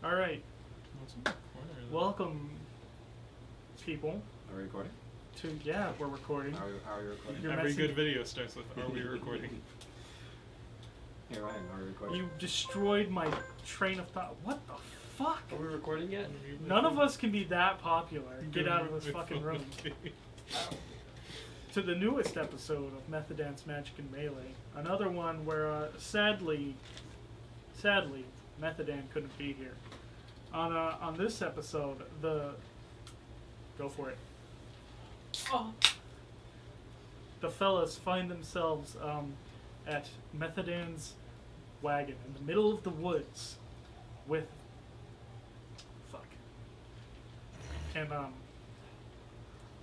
All right. What's in the corner there? Welcome, people. Are we recording? Yeah, we're recording. Are we recording? You're Every messing- good video starts with, are we recording? Hey Ryan, are we recording? You destroyed my train of thought. What the fuck? Are we recording yet? None of us can be that popular. Get out of this fucking room. To the newest episode of Method Dance Magic and Melee. Another one where, sadly, Method Dan couldn't be here. On this episode, go for it. Oh. The fellas find themselves at Method Dan's wagon in the middle of the woods with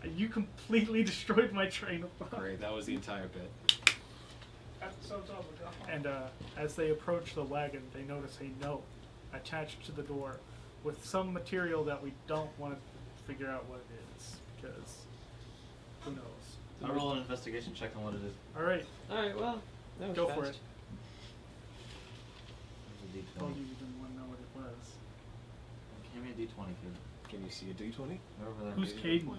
and you completely destroyed my train of thought. Great, that was the entire bit. Episode's over. And as they approach the wagon, they notice a note attached to the door with some material that we don't want to figure out what it is, because who knows. I'll roll an investigation check on what it is. Alright. Alright, well, that was Go fast. for it. There's a Told D20. you didn't want to know what it was. Give me a D20, kid. Can you see a D20? They're over there. Who's dude. Caden?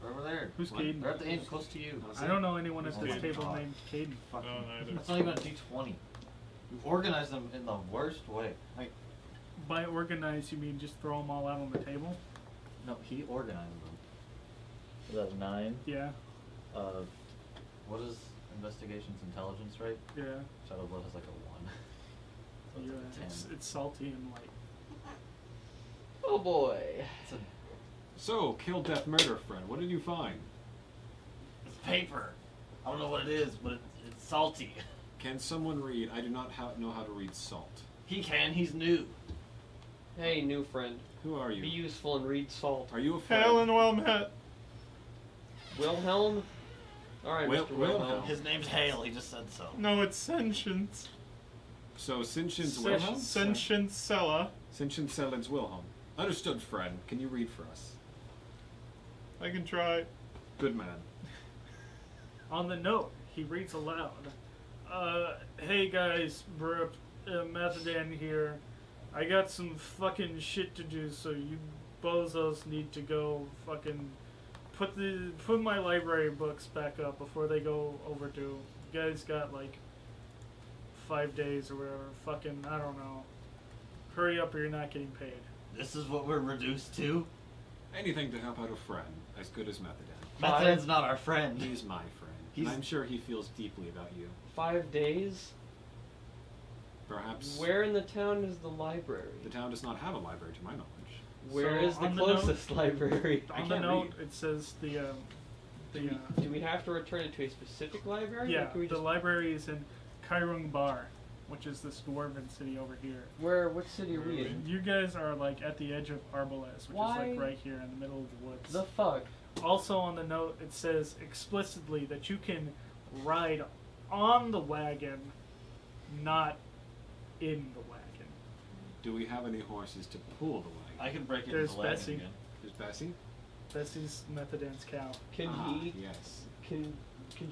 They're over there. Who's What? Caden? They're at the end, close to you. I don't know anyone at Oh this my table God. named Caden. No, neither. That's not even a D20. You organize them in the worst way. Like, By organize, you mean just throw them all out on the table? no, he organized them. Is that 9? Yeah, What is investigations intelligence, right? yeah. Shadow Blood has like a 1. So Yeah, it's like a 10. it's salty and light. Oh boy. It's a So, kill, death, murder, friend. What did you find? It's paper. I don't know what it is, but it's salty. Can someone read? I do not know how to read salt. He can. He's new. Hey, new friend. Who are Be you? useful and read salt. Are you a friend? Helen well met. Wilhelm? Alright, Wil- Mr. Wilhelm. Wilhelm. His name's Hale. He just said so. No, it's sentience. So, Sintian's Wilhelm? Sentient Sella. Sintian Selin's Wilhelm. Understood, friend. Can you read for us? I can try. Good man. On the note, he reads aloud. Hey guys, Method Dan here. I got some fucking shit to do, so you bozos need to go fucking put my library books back up before they go overdue. You guys got like 5 days or whatever. Fucking, I don't know. Hurry up or you're not getting paid. This is what we're reduced to. Anything to help out a friend, as good as Methodan. Method's not our friend. He's my friend. He's- And I'm sure he feels deeply about you. 5 days? Perhaps Where in the town is the library? the town does not have a library to my knowledge. Where So, is the on the note- closest library? I On the can't note, read. it says Do we have to return it to a specific library? yeah, Or can we the just... library is in Kairung Bar, which is this dwarven city over here. What city are we in? You guys are like at the edge of Arbalez, which Why? is like right here in the middle of the woods. The fuck? Also on the note, it says explicitly that you can ride on the wagon, not in the wagon. Do we have any horses to pull the wagon? I can break it There's into the wagon Bessie. again. Is Bessie? Bessie's Methodance cow. Can he... Yes. Can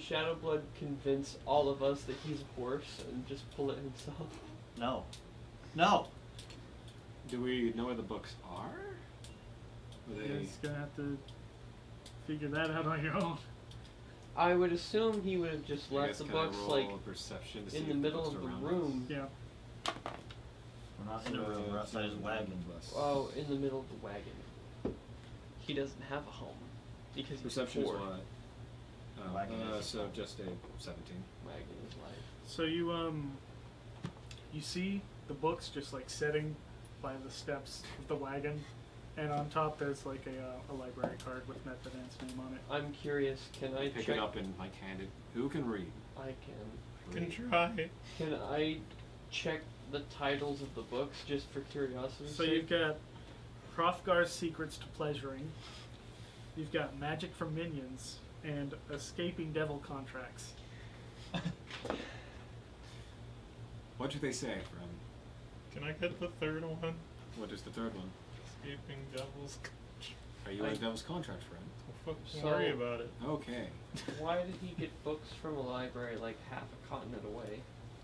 Shadowblood convince all of us that he's a horse and just pull it himself? No. No! Do we know where the books are? Are You're they? just gonna have to figure that out on your own. I would assume he would have just I left guess the can I books roll like perception to see in if the middle books of are the around room. Yeah. We're not in a room. We're outside his wagon. Oh, in the middle of the wagon. He doesn't have a home because he's Perception is poor. what? Wagon is So just a 17. Wagon is life. So you see the books just like sitting by the steps of the wagon, and on top there's like a library card with Methodance name on it. I'm curious. Can I Pick check? it up in like handed. Who can read? I can. Can Read. try. Can I check the titles of the books just for curiosity? So you've got Hrothgar's Secrets to Pleasuring, you've got Magic for Minions, and Escaping Devil Contracts. What do they say, friend? Can I get the third one? What is the third one? Escaping Devil's. Are you in a devil's contract, friend? Don't fucking So- worry about it. Okay. Why did he get books from a library like half a continent away?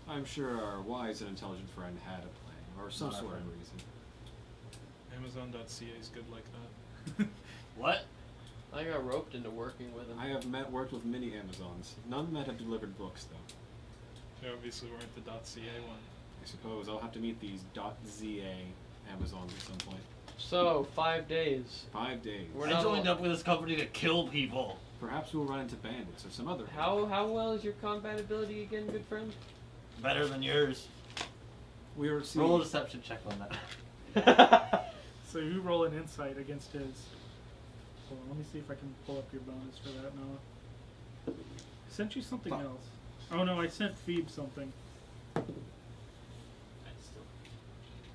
I'm sure our wise and intelligent friend had a plan, or some Not our sort of friend. reason. Amazon.ca is good like that. What? I got roped into working with him. I have worked with many Amazons. None that have delivered books, though. They obviously weren't the .ca one. I suppose I'll have to meet these .za Amazons at some point. So, 5 days. 5 days. We're I not joined al- up with this company to kill people. Perhaps we'll run into bandits or some other. How well is your combat ability again, good friend? Better than yours. We are Roll a deception check on that. So you roll an insight against his. Hold on, let me see if I can pull up your bonus for that, Noah. I sent you something Fuck. else. Oh no, I sent Phoebe something.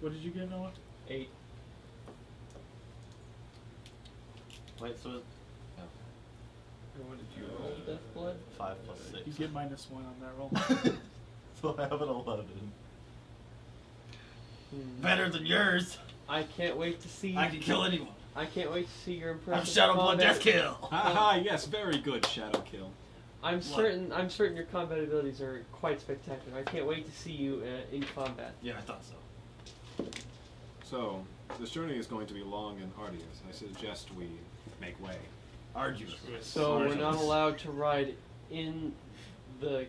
What did you get, Noah? 8. Wait, so it's And what did you roll, Death Blood? 5 plus 6. You get -1 on that roll. So I have an 11. Hmm. Better than yours. I can't wait to see. I can kill anyone. I can't wait to see your I'm impressive Shadow Blood combat. Death Kill. Haha, yes, very good, Shadow Kill. I'm certain your combat abilities are quite spectacular. I can't wait to see you in combat. Yeah, I thought so. So, this journey is going to be long and arduous. I suggest we make way. Arduous. So we're not Arduous. allowed to ride in the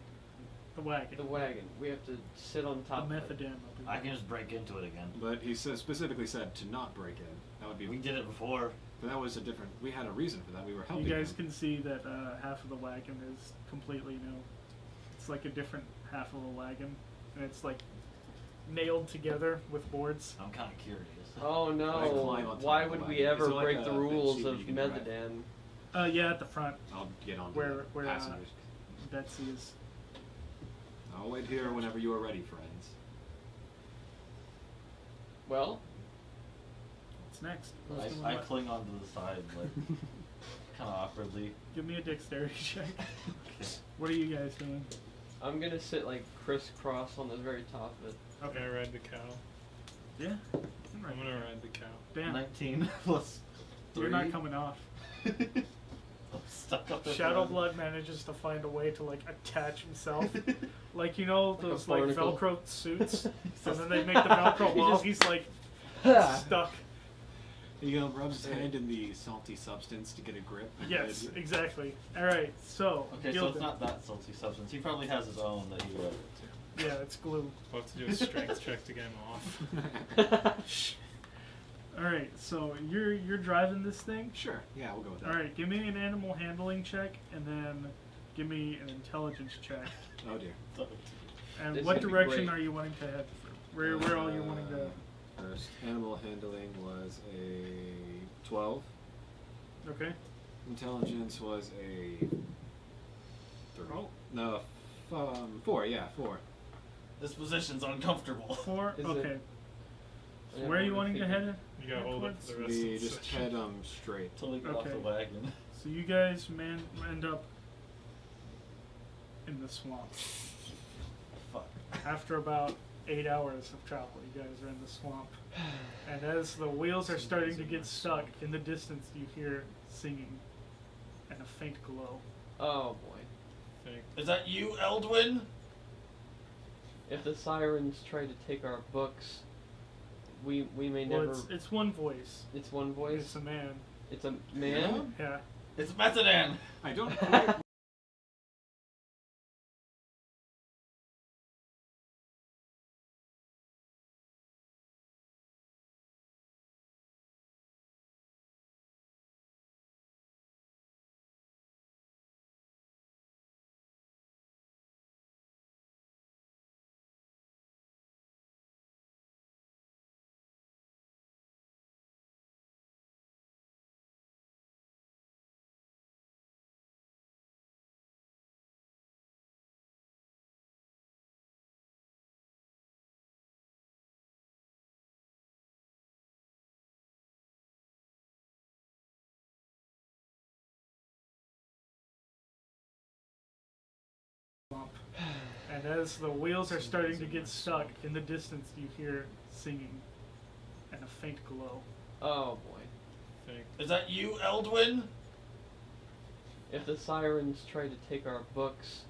The wagon. wagon. We have to sit on The top of it. methadone. I can just break into it again. But he specifically said to not break in. That would be. We did it before. But that was a different. We had a reason for that. We were helping. You guys him. can see that half of the wagon is completely new. It's like a different half of the wagon, and it's like nailed together with boards. I'm kind of curious. Oh I no! climb on top Why of the would we wagon. ever Is it like break a the bench rules seat where of you can drive? Methadan? Yeah, at the front. I'll get on Where the passengers. Betsy is. I'll wait here whenever you are ready, friends. Well, What's next? Who's doing I what? cling onto the side, like, kind of awkwardly. Give me a dexterity check. Okay. What are you guys doing? I'm gonna sit like crisscross on the very top of it. Okay, I ride the cow. Yeah. I'm gonna ride the cow. Damn. 19 plus 3. You're not coming off. I'm stuck up there. Shadow Blood manages to find a way to like attach himself, like you know Like a those like barnacle. Velcro suits, and then they make the Velcro He wall. just- He's like stuck. He rubs his hand in the salty substance to get a grip. and Yes, then- exactly. All right, so Okay, so it's Gildan. not that salty substance. He probably has his own that he would. Yeah, it's glue. We'll have to do a strength check to get him off. All right, so you're driving this thing. Sure. Yeah, we'll go with that. All right, give me an animal handling check, and then give me an intelligence check. Oh dear. And This what is gonna be direction great. are you wanting to head? Where are you wanting to? First, animal handling was a 12. Okay. Intelligence was a 3. Oh. No, 4. Yeah, 4. This position's uncomfortable. 4. Is it- Okay. I So where are you never wanting to figured. head? You gotta hold it for the rest of We the just session. head straight. Till we get off Okay. the wagon. So you guys end up in the swamp. Fuck. After about 8 hours of travel, you guys are in the swamp. And as the wheels are starting to get stuck, in the distance you hear singing and a faint glow. Oh boy! Think. Is that you, Eldwin? If the sirens try to take our books, we may Well, never. it's one voice. It's one voice. It's a man. It's a man. Yeah. It's Methadan. I don't quite And as the wheels are starting to get stuck, in the distance you hear singing and a faint glow. Oh boy! Think. Is that you, Eldwin? If the sirens try to take our books,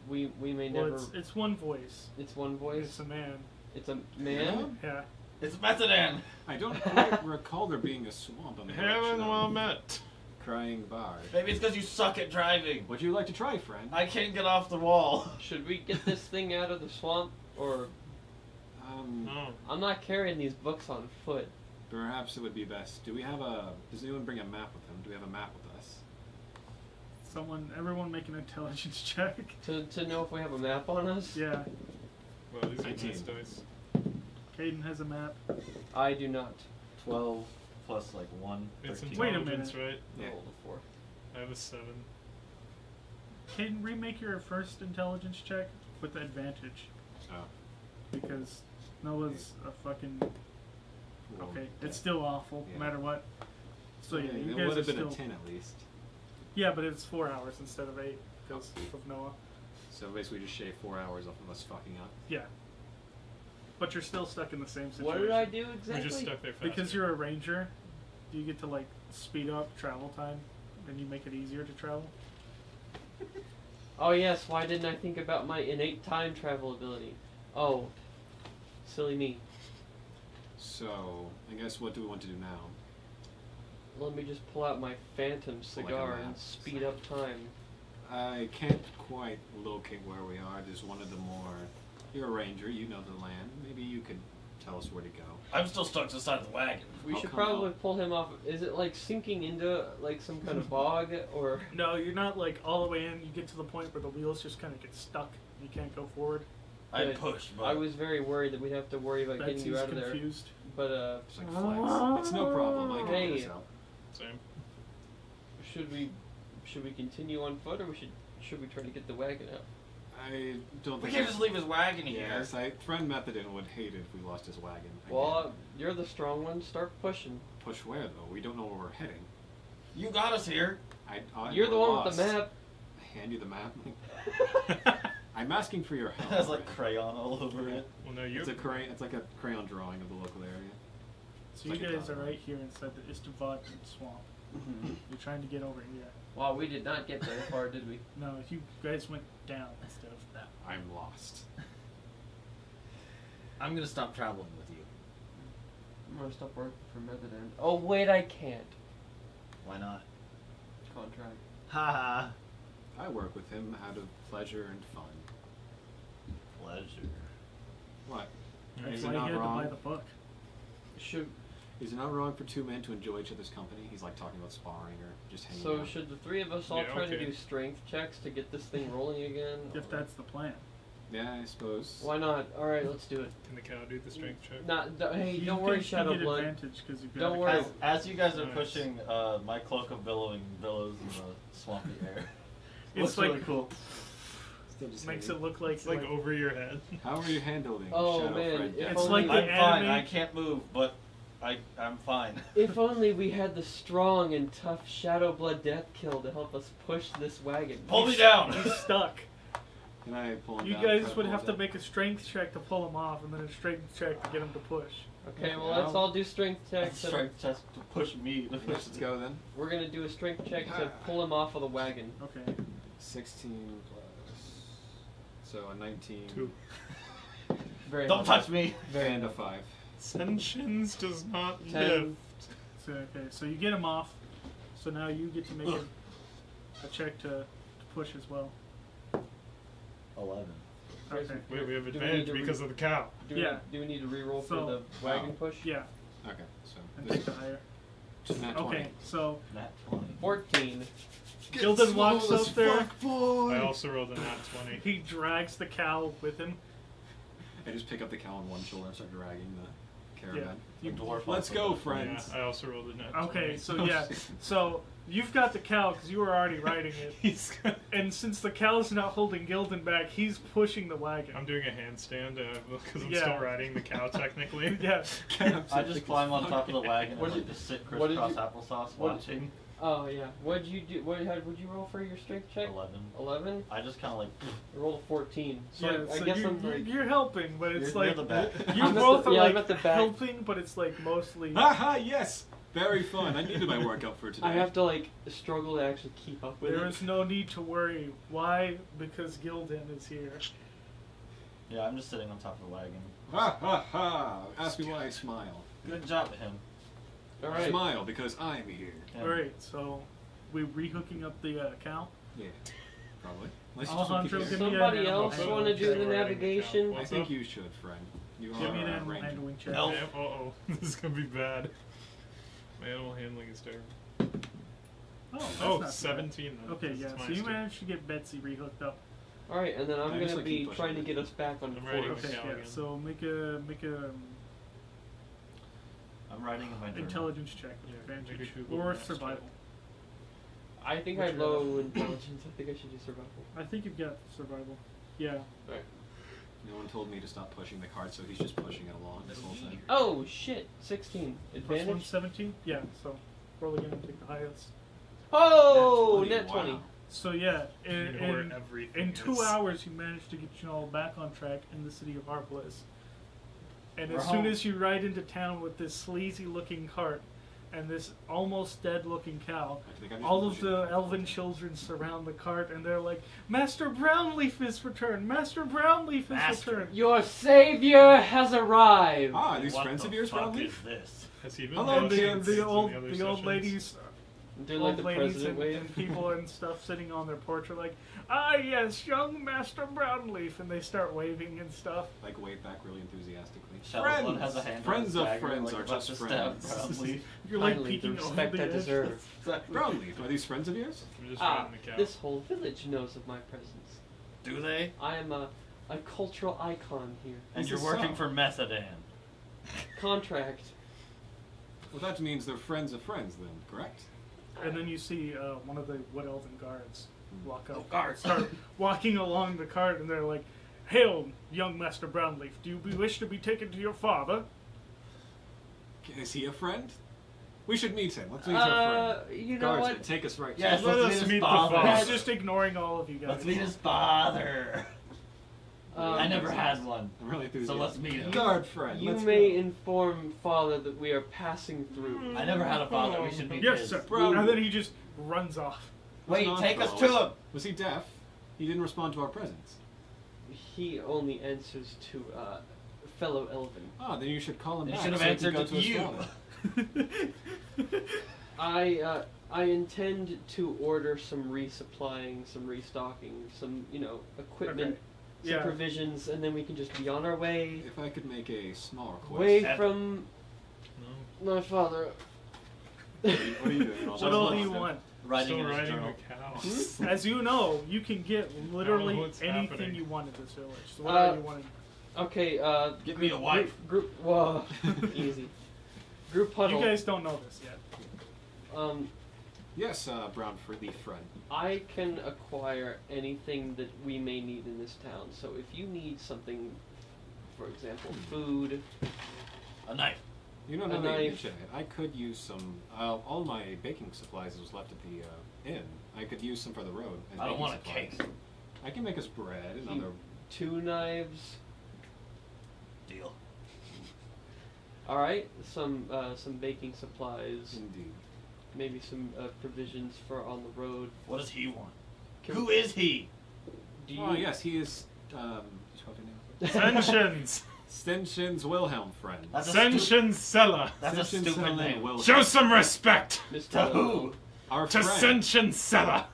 we may Well, never. it's one voice. It's one voice. It's a man. It's a man. Yeah. It's Methadan. I don't quite recall there being a swamp on the direction Haven't of well met. Crying Bar. Maybe it's because you suck at driving. Would you like to try, friend? I can't get off the wall. Should we get this thing out of the swamp, or No. I'm not carrying these books on foot. Perhaps it would be best. Do we have a... Does anyone bring a map with them? Do we have a map with us? Everyone make an intelligence check. To know if we have a map on us? Yeah, Well, these are 19. nice dice. Caden has a map. I do not. 12 plus like 1. It's 13. Wait a intelligence, minute. right? Yeah. Roll the 4. I have a 7. Caden, remake your first intelligence check with advantage Oh. because Noah's a fucking Well, okay. It's still awful, Yeah. no matter what. So yeah, you it guys would are have been still. a 10 at least. Yeah, but it's 4 hours instead of 8 because of Noah. So basically just shave 4 hours off of us fucking up. Yeah. But you're still stuck in the same situation. What did I do We exactly? just stuck there faster. Because you're a ranger, you get to like speed up travel time, and you make it easier to travel. Oh yes, why didn't I think about my innate time travel ability? Oh, silly me. So, I guess what do we want to do now? Let me just pull out my phantom Like a cigar map. and speed up time. I can't quite locate where we are. There's one of the more... You're a ranger, you know the land. Maybe you could tell us where to go. I'm still stuck to the side of the wagon. We I'll should come probably out. pull him off. Is it like sinking into like some kind of bog or? No, you're not like all the way in. You get to the point where the wheels just kind of get stuck. You can't go forward. I Good. pushed, but I was very worried that we'd have to worry about getting you Betsy's out of there. confused. But It's like flex. It's no problem. I can Hey. get us out. Same. should we continue on foot or should we try to get the wagon out? I don't we think... can't just leave his wagon here. Yes, friend Methodin would hate it if we lost his wagon. Again. Well, you're the strong one. Start pushing. Push where, though? We don't know where we're heading. You got us here. You're the we're one with the lost. map. I hand you the map. I'm asking for your It help. has like friend. crayon all over it. Well, no, you. It's a crayon. It's like a crayon drawing of the local area. So you It's like a guys are dot. right here inside the Istavad swamp. You're trying to get over here. Wow, we did not get very far, did we? No, you guys went down instead of that. I'm lost. I'm gonna stop traveling with you. I'm gonna stop working for Methadan. Oh wait, I can't. Why not? Contract. Haha. I work with him out of pleasure and fun. Pleasure. What? That's Is it why you not had to buy wrong? the book. Should Is it not wrong for two men to enjoy each other's company? He's like talking about sparring or just hanging so out. should the three of us all Yeah, try to okay. do strength checks to get this thing rolling again? If or- that's the plan. Yeah, I suppose. Why not? All right, let's do it. Can the cow do the strength check? Hey, You don't worry, guys can Shadow get Blood. advantage 'cause you've got Don't a worry. cow. As you guys are Nice. pushing my cloak of billowing billows in the swampy air. It's Looks like really cool. Still just makes hanging. it look like It's like over your head. How are you handling Oh, Shadow man, Friend? if It's only- like I'm the fine. anime. I can't move, but I'm fine. If only we had the strong and tough Shadow Blood Death Kill to help us push this wagon. Pull me down. He's stuck. Can I pull him You down? guys Try to would pull have him to down? make a strength check to pull him off, and then a strength check to get him to push. Okay, well Yeah. let's all do strength checks. and Strength test to push me. To push Let's go then. We're gonna do a strength check to pull him off of the wagon. Okay. 16 plus... So a 19. 2. Very Don't touch me. Very and a good. 5. Ascensions does not 10. live. So okay, so you get him off. So now you get to make a check to push as well. 11. Okay. Wait, we have Do we advantage need to because of the cow. Do Yeah. we need to re-roll So- for the wagon push? Yeah, Okay, so and this take the higher. is not 20. Okay, so Nat 20. 14. Gildan walks up there. I also rolled a nat 20. He drags the cow with him. I just pick up the cow on one shoulder and start dragging the caravan. Yeah. The You, dwarf Let's also go, does. friends. Yeah, I also rolled a nat 20. okay, so yeah, so you've got the cow because you were already riding it, He's got, and since the cow's not holding Gildan back, he's pushing the wagon. I'm doing a handstand because I'm Yeah. still riding the cow technically. Yeah. I just climb on top of the wagon and What like did just sit what did crisscross you- applesauce what- watching. Oh yeah. What'd you do? Would you roll for your strength check? 11. 11. I just kind of like. I rolled a 14. So Yeah, I so guess you're, I'm like. you're helping, but it's You're like the back. you I'm at both the- are yeah, I'm like at the back. helping, but it's like mostly. Haha, yes! Very fun. I needed my workout for today. I have to like struggle to actually keep up with There it. is no need to worry. Why? Because Gildan is here. Yeah, I'm just sitting on top of the wagon. Ha ha ha! Ask me why I smile. Good job, him. All I right. smile because I'm here. Him. Alright, so we rehooking up the cow. Yeah, probably. Unless you just want to Alejandro, keep give it me Somebody an animal else handling want to check. do the navigation? I What's think up? you should, friend. You Give me are an a animal ranger. handling check. No. Yeah, uh-oh. This is gonna be bad. My animal handling is terrible. Oh, that's Oh, not too 17 then. bad. Okay, yeah, That's so you minus two. managed to get Betsy rehooked up. All right, and then I'm I just gonna like be keep pushing trying to it. get us back on I'm ready. course. Okay, cow yeah, again. so make a I'm writing in my journal. intelligence check with Yeah, advantage make a Google or Maps survival. check. I think I Which have low intelligence. I think I should do survival. I think you've got survival. Yeah. No one told me to stop pushing the cart, so he's just pushing it along this whole thing. Oh shit! 16 Plus 1, advantage. 17? Yeah, so roll again and take the highest. Oh, Nat net 20. wow. So yeah, You know where in everything 2 is. hours you managed to get you all back on track in the city of Harplis. And We're as soon home. as you ride into town with this sleazy looking cart and this almost dead looking cow, I think I just all of push it. the elven children surround the cart and they're like, Master Brownleaf is returned! Master Brownleaf is Master. returned! Your savior has arrived. Ah, are these What friends the of yours, fuck probably? is this? Has he been Hello, And mentioned the, since the in old other the old sessions? ladies Do like old the ladies president and, wave. and people and stuff sitting on their porch are like, ah yes, young Master Brownleaf, and they start waving and stuff. Like wave back really enthusiastically. Shadowblood has a hand Friends on of his dagger, friends like are about just to stab friends. Brownleaf. You're like Finally, the peeking over respect the I edge. deserve. Brownleaf, are these friends of yours? I'm just Ah, riding the cow. this whole village knows of my presence. Do they? I am a cultural icon here. And This you're is working so. for Methadan. Contract. Well, that means they're friends of friends then, correct? And then you see one of the Wood Elven guards walk up, Oh, guards. start walking along the cart, and they're like, "Hail, young Master Brownleaf! Do you wish to be taken to your father?" Is he a friend? We should meet him. Let's meet our friend. You know Guards, what? take us right Yes, to Let let's us meet meet his the father. father. He's just ignoring all of you guys. Let's meet his father. I never had one. I'm really So enthusiastic. let's meet him. Guard friend. You let's may go. inform father that we are passing through. I never had a father. We should meet Yes, his. sir. Brown- And then he just runs off. Wait, What's take on, us fellas? to him. Was he deaf? He didn't respond to our presence. He only answers to fellow elven. Ah, then you should call him He back. should have so he answered can go to his you. father. I intend to order some resupplying, some restocking, some equipment, Okay. some Yeah. provisions, and then we can just be on our way, If I could make a small request. away Ed- from No. my father. What are you doing? What all do you want? Writing Still in his riding journal. the cow. As you know, you can get literally what's anything happening. you want in this village. So whatever you wanted. Okay, Give me a wife. Group, whoa, easy. Group huddle. You guys don't know this yet. Yes, Brown for the friend. I can acquire anything that we may need in this town. So if you need something, for example, food, A knife. You know, A now that you knife. mention it, I could use some. All my baking supplies was left at the inn. I could use some for the road. as I don't baking want a supplies. cake. I can make us bread and You- other. 2 knives. Deal. All right, some baking supplies, Indeed. maybe some provisions for on the road. What does he want? Can- Who is he? Do you? Oh yes, he is. What's your name? Ascensions! Stenshins Wilhelm friend. That's a Ascension Sella! That's a Stenshins stupid Wilhelm name. Wilhelm. Show some respect! To Mr. who? Our To friend. Ascension Sella!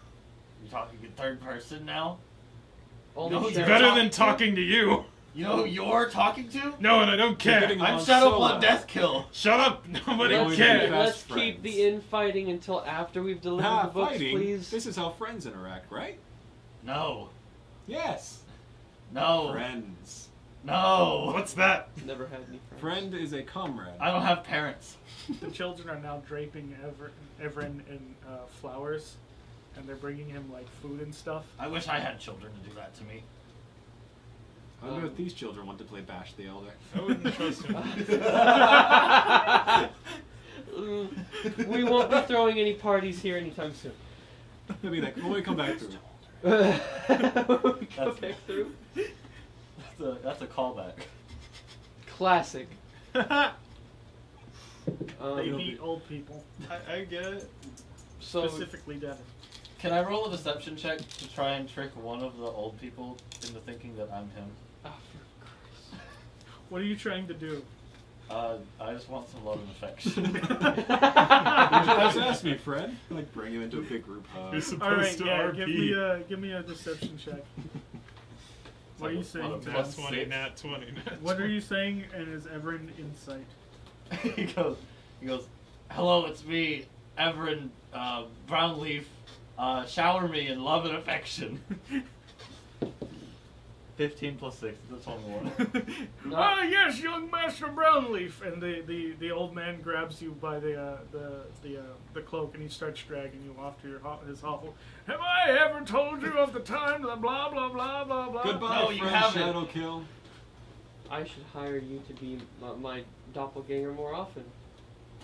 You're talking in third person now? Only No, It's You're better talking than to? talking to you! You know who you're talking to? No, and I don't You're care! getting I'm on Shadowblood so Deathkill. Shut up! Nobody Let's- cares! Let's Best keep the friends. infighting until after we've delivered Ah, the books, fighting. please. This is how friends interact, right? No. Yes. No. Friends. No. What's that? Never had any friends. Friend is a comrade. I don't have parents. The children are now draping Everin in flowers, and they're bringing him like food and stuff. I wish I had children to do that to me. I wonder if these children want to play Bash the Elder. I wouldn't trust him. We won't be throwing any parties here anytime soon. They'll be like, when we come back through. When we go back through. That's a callback. Classic. They Um, beat old people, I get it. so specifically Devin. Can I roll a deception check to try and trick one of the old people into thinking that I'm him? oh, for Christ. What are you trying to do? I just want some love and affection. You just asked me, Fred. Like bring him into a big group hug. You're supposed All right, to yeah. RP. Give me a deception check. What are you saying? What, Tom? Nat 20, nat 20, nat What are 20. you saying? And is Everin in sight? he goes, hello, it's me, Everin Brownleaf. Shower me in love and affection. 15 plus 6, that's only one. Ah, yes, young Master Brownleaf. And the old man grabs you by the cloak and he starts dragging you off to his hovel. Have I ever told you of the time that blah blah blah blah blah? Goodbye, No, you friend haven't. Shadowkill. I should hire you to be my doppelganger more often.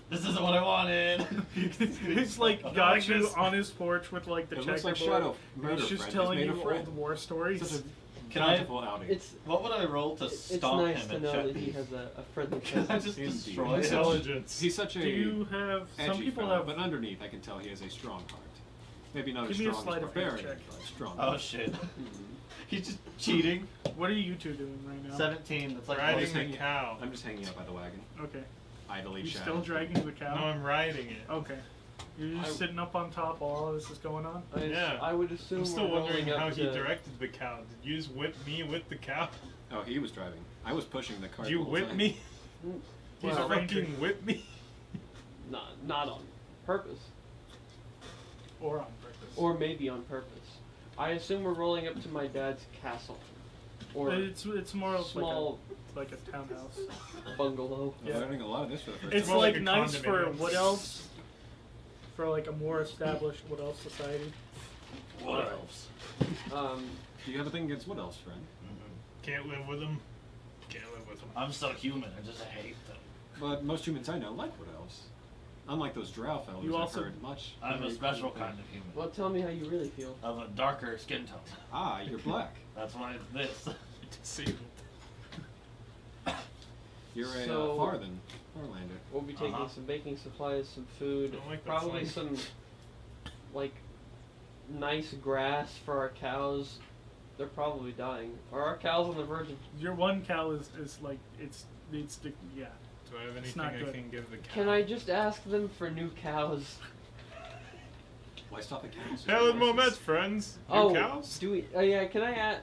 This isn't what I wanted. He's like got you on his porch with like the It looks like checkerboard. Shadow Murder He's just Friend telling is you made a friend. old war stories. Such a Can I- bountiful outing. It's What would I roll to it's stomp nice him to and know check? that he has a friendly Can I presence. just Indeed. destroy him? Intelligence. He's such a Do you have some edgy people fellow, have? but underneath I can tell he has a strong heart. Maybe not Give as me a strong sleight as of hand barbarian, check. but strong. Oh shit. Mhm. He's just cheating. What are you two doing right now? 17, that's like Riding just the hanging- cow. I'm just hanging out by the wagon, Okay. idly You chatting. still dragging the cow? No, I'm riding it. Okay. You're just I- sitting up on top while all this is going on? Yeah. I would assume I'm still we're wondering rolling how up he to- directed the cow. Did you just whip me with the cow? Oh, he was driving. I was pushing the cart. Did you the whole whip time. me? Mm, He's Did a you ranger. fucking whip me? not on purpose, Or on purpose? or maybe on purpose. I assume we're rolling up to my dad's castle, or It's more of small like a townhouse. bungalow. I'm Yeah. learning a lot of this for the first It's time. more like like a nice for condominium. Wood Elves, for like a more established Wood Elf society. What else? Do you have a thing against what else, friend? Can't live with him. Can't live with him. I'm so human, I just hate them. But most humans I know like wood elves. Unlike those drow fellows You I've also- heard much. I'm a very special cool kind things. of human. Well, tell me how you really feel. Of a darker skin tone. Ah, you're black. That's why it's this. Disabled. You're a So- Farthen, Farlander. We'll be taking Uh-huh. some baking supplies, some food, Don't like that probably song. some like nice grass for our cows. They're probably dying. Are our cows on the verge of? Your one cow is like needs to yeah. Do I have It's anything not I good. can give the cow? Can I just ask them for new cows? Why stop at cows? Helen Momet, friends. New Oh, cows? do we? Oh yeah. Can I add?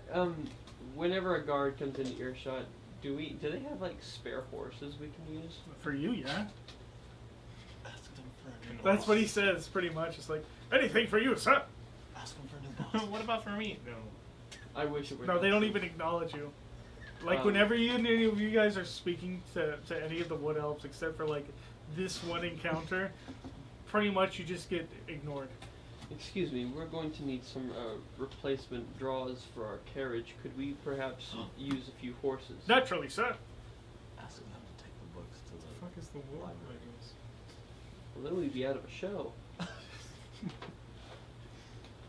Whenever a guard comes into earshot, do they have like spare horses we can use? For you, yeah. Ask them for a new That's boss. what he says pretty much. It's like anything for you, sir. Ask them for a new boss. What about for me? No. I wish it were. No, they don't true. even acknowledge you. Like Um, whenever any of you guys are speaking to any of the Wood Elves, except for like this one encounter, pretty much you just get ignored. Excuse me, we're going to need some replacement draws for our carriage. Could we perhaps use a few horses? Naturally, sir. Ask them to take the books to What the the fuck is the war library. wagons? Well, then we'd be out of a show.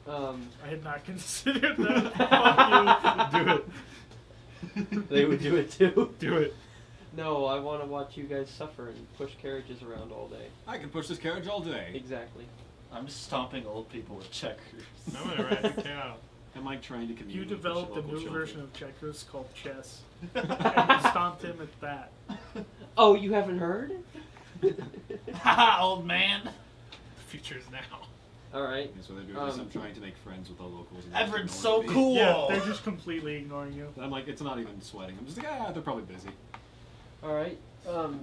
I had not considered that. Fuck Do it. They would do it too. Do it. No, I want to watch you guys suffer and push carriages around all day. I can push this carriage all day. Exactly. I'm just stomping old people with checkers. I'm gonna ride the cow. I'm like trying to you. communicate. You developed a with the new local version children. of checkers called chess, and you stomped him at that. Oh, you haven't heard? Haha, old man! The future is now. All right. That's what they're doing. Is I'm trying to make friends with the locals. and Everett's they so ignore me. cool! Yeah, they're just completely ignoring you. I'm like, it's not even sweating. I'm just like, ah, they're probably busy. All right.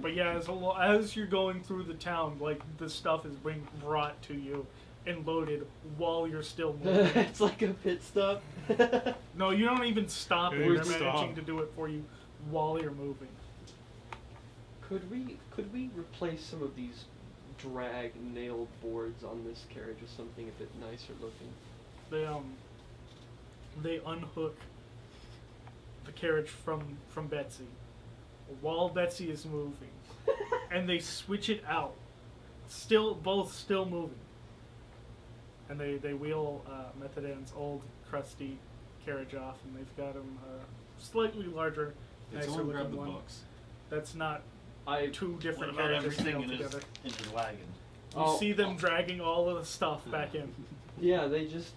But yeah, as you're going through the town, like the stuff is being brought to you and loaded while you're still moving. It's like a pit stop. No, you don't even stop it. Weird They're stop. managing to do it for you while you're moving. Could we replace some of these drag nailed boards on this carriage with something a bit nicer looking? They unhook the carriage from Betsy while Betsy is moving, and they switch it out. Both still moving. And they wheel Methodan's old crusty carriage off, and they've got him slightly larger, It's nicer all grab looking the one. books. That's not I two What different about carriages everything nailed together. in his wagon? You Oh, see them dragging all of the stuff back in. yeah, they just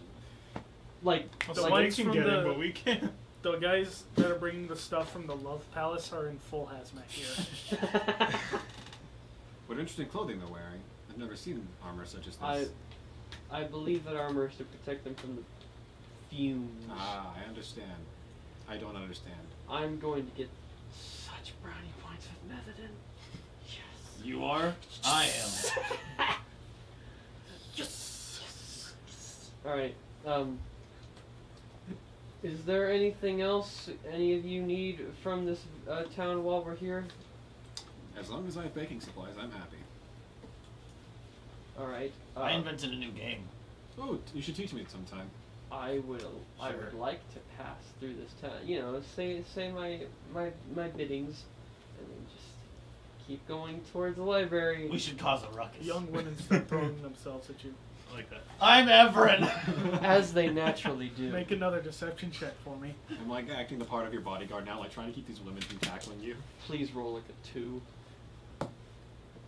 like The So ones they can from get the- him, but we can't. The guys that are bringing the stuff from the Love Palace are in full hazmat gear. What interesting clothing they're wearing. I've never seen armor such as this. I believe that armor is to protect them from the fumes. Ah, I understand. I don't understand. I'm going to get such brownie points with methadone. Yes. You are? I am. Yes. All right. Is there anything else any of you need from this town while we're here? As long as I have baking supplies, I'm happy. All right. I invented a new game. Oh, you should teach me it sometime. I would Sure. like to pass through this town. You know, say my biddings, and then just keep going towards the library. We should cause a ruckus. Young women start throwing themselves at you. I like that. I'm Everin! As they naturally do. Make another deception check for me. I'm like acting the part of your bodyguard now, like trying to keep these women from tackling you. Please roll like a 2.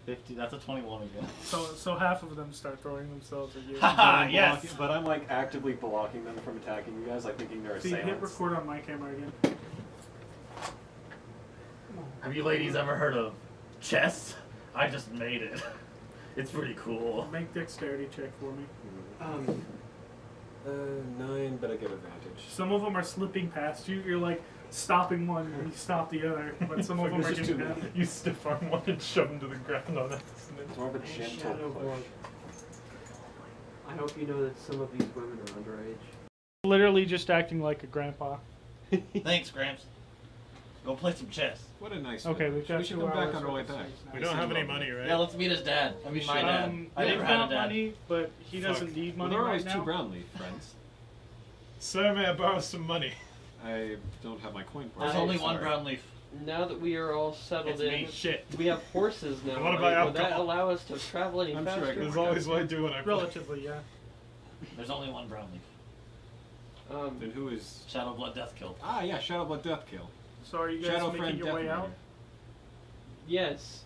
50, that's a 21 again. So half of them start throwing themselves at you. Haha, yes! But I'm like actively blocking them from attacking you guys, like thinking they're See, assailants. hit record on my camera again. Have you ladies ever heard of chess? I just made it. It's pretty cool. Make dexterity check for me. 9, but I get advantage. Some of them are slipping past you. You're like stopping one and you stop the other. But some of them are There's just getting too past. many. You stiff arm one and shove him to the ground on accident. It's more of a gentle Shadowborn. push. I hope you know that some of these women are underage. Literally just acting like a grandpa. Thanks, Gramps. Go play some chess. What a nice Okay, village. we've got We should 2 come back hours on our way worth of back. space now. We don't have any money, right? Yeah, let's meet his dad. I mean, my dad. I They've never had a got dad. money, but he doesn't Fuck. need Well, money there are right always now. 2 brown leaf friends. Sir, may I borrow some money? I don't have my coin for There's it, only sorry. one brown leaf. Now that we are all settled It's in, me. Shit. we have horses now. I wanna buy Would that alcohol. allow us to travel any I'm sure I faster? could. There's always what I do when I play. Relatively, yeah. There's only one brown leaf. Then who is... Shadow Blood Death Kill. Ah, yeah, Shadowblood Deathkill. So are you guys Shadow making Friend your way Death out? Runner. Yes.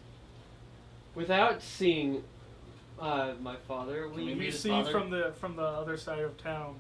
Without seeing my father, Can we You meet his see father? from the other side of town,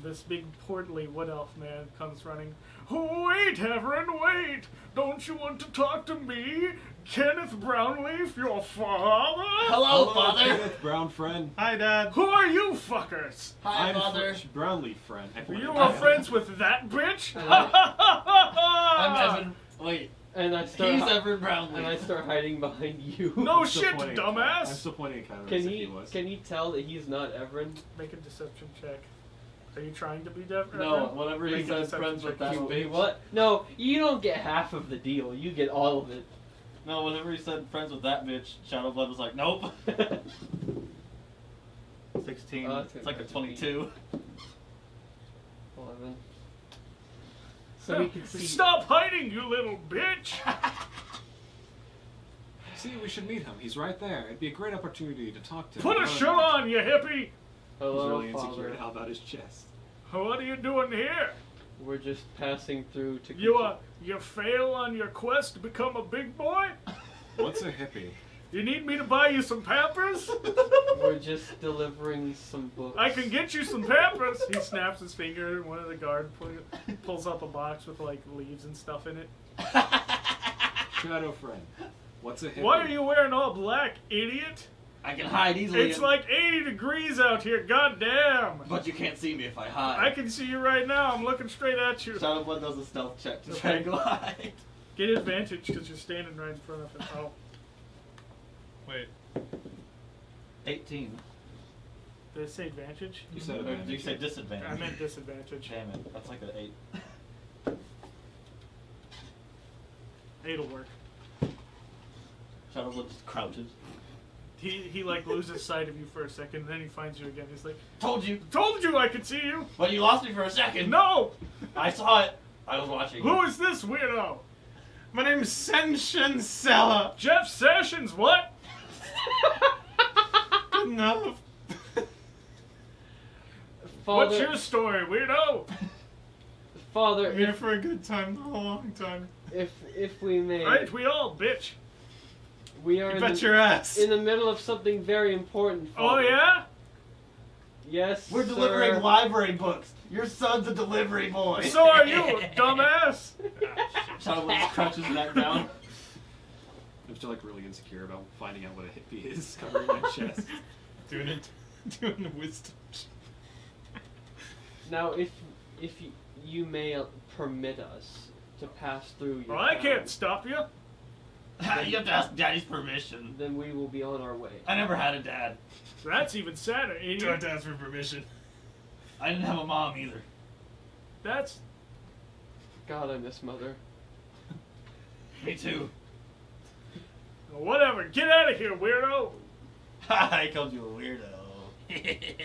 this big portly wood elf man comes running. Wait, Everin, wait! Don't you want to talk to me, Kenneth Brownleaf, your father? Hello, father! Kenneth, brown friend. Hi, Dad. Who are you fuckers? Hi, I'm father. Brownleaf friend. You are friends with that bitch? I'm Evan. Wait, and I start he's hi- Evan Brownlee. and I start hiding behind you. No I'm still shit, pointing at Kenneth. I'm dumbass! still pointing at Kenneth Can as if he he was. can he tell that he's not Everin? Make a deception check. Are you trying to be deaf? No, whatever he Make a says, deception friends with check. that You- bitch. what? No, you don't get half of the deal. You get all of it. No, whenever he said friends with that bitch, Shadow Blood was like, nope. 16. It's like a 22. 11. So we can see. Stop hiding, you little bitch! See, we should meet him. He's right there. It'd be a great opportunity to talk to him. Put a shirt on, you hippie! He's Hello, really insecure father. now about his chest. What are you doing here? We're just passing through to. You fail on your quest to become a big boy? What's a hippie? You need me to buy you some Pampers? We're just delivering some books. I can get you some Pampers. He snaps his finger, and one of the guard pulls up a box with like leaves and stuff in it. Shadow friend. What's a hippie? Why are you wearing all black, idiot? I can hide easily. It's like 80 degrees out here, goddamn! But you can't see me if I hide. I can see you right now, I'm looking straight at you. Shadow Blood does a stealth check to Okay. try and glide. Get advantage because you're standing right in front of him. Oh, Wait. 18. did I say advantage? You said Or did you advantage. say disadvantage? I meant disadvantage. Damn it, that's like an 8. 8'll work. Shadow Blood just crouches. He like loses sight of you for a second, and then he finds you again. He's like, Told you, told you I could see you! but you lost me for a second. No! I saw it. I was watching. Who is this weirdo? My name's Senshin Sella. Jeff Sessions, what? Good enough. Father, What's your story, weirdo? Father, I'm here for a good time, not a long time. if we may, Right, we all, bitch. we are You in bet the, your ass. in the middle of something very important. Oh, Father. yeah? Yes, We're sir. delivering library books. Your son's a delivery boy. So are you, dumbass! Shadowblade crouches back down. I'm still like really insecure about finding out what a hippie is covering my chest. Doing the wisdom. Now, if you may permit us to pass through your Well, I town, can't stop you. You have to ask Daddy's permission. then we will be on our way. I never had a dad. That's even sadder, Don't have idiot. to ask for permission. I didn't have a mom either. That's... God, I miss Mother. Me too. Whatever, get out of here, weirdo! I called you a weirdo.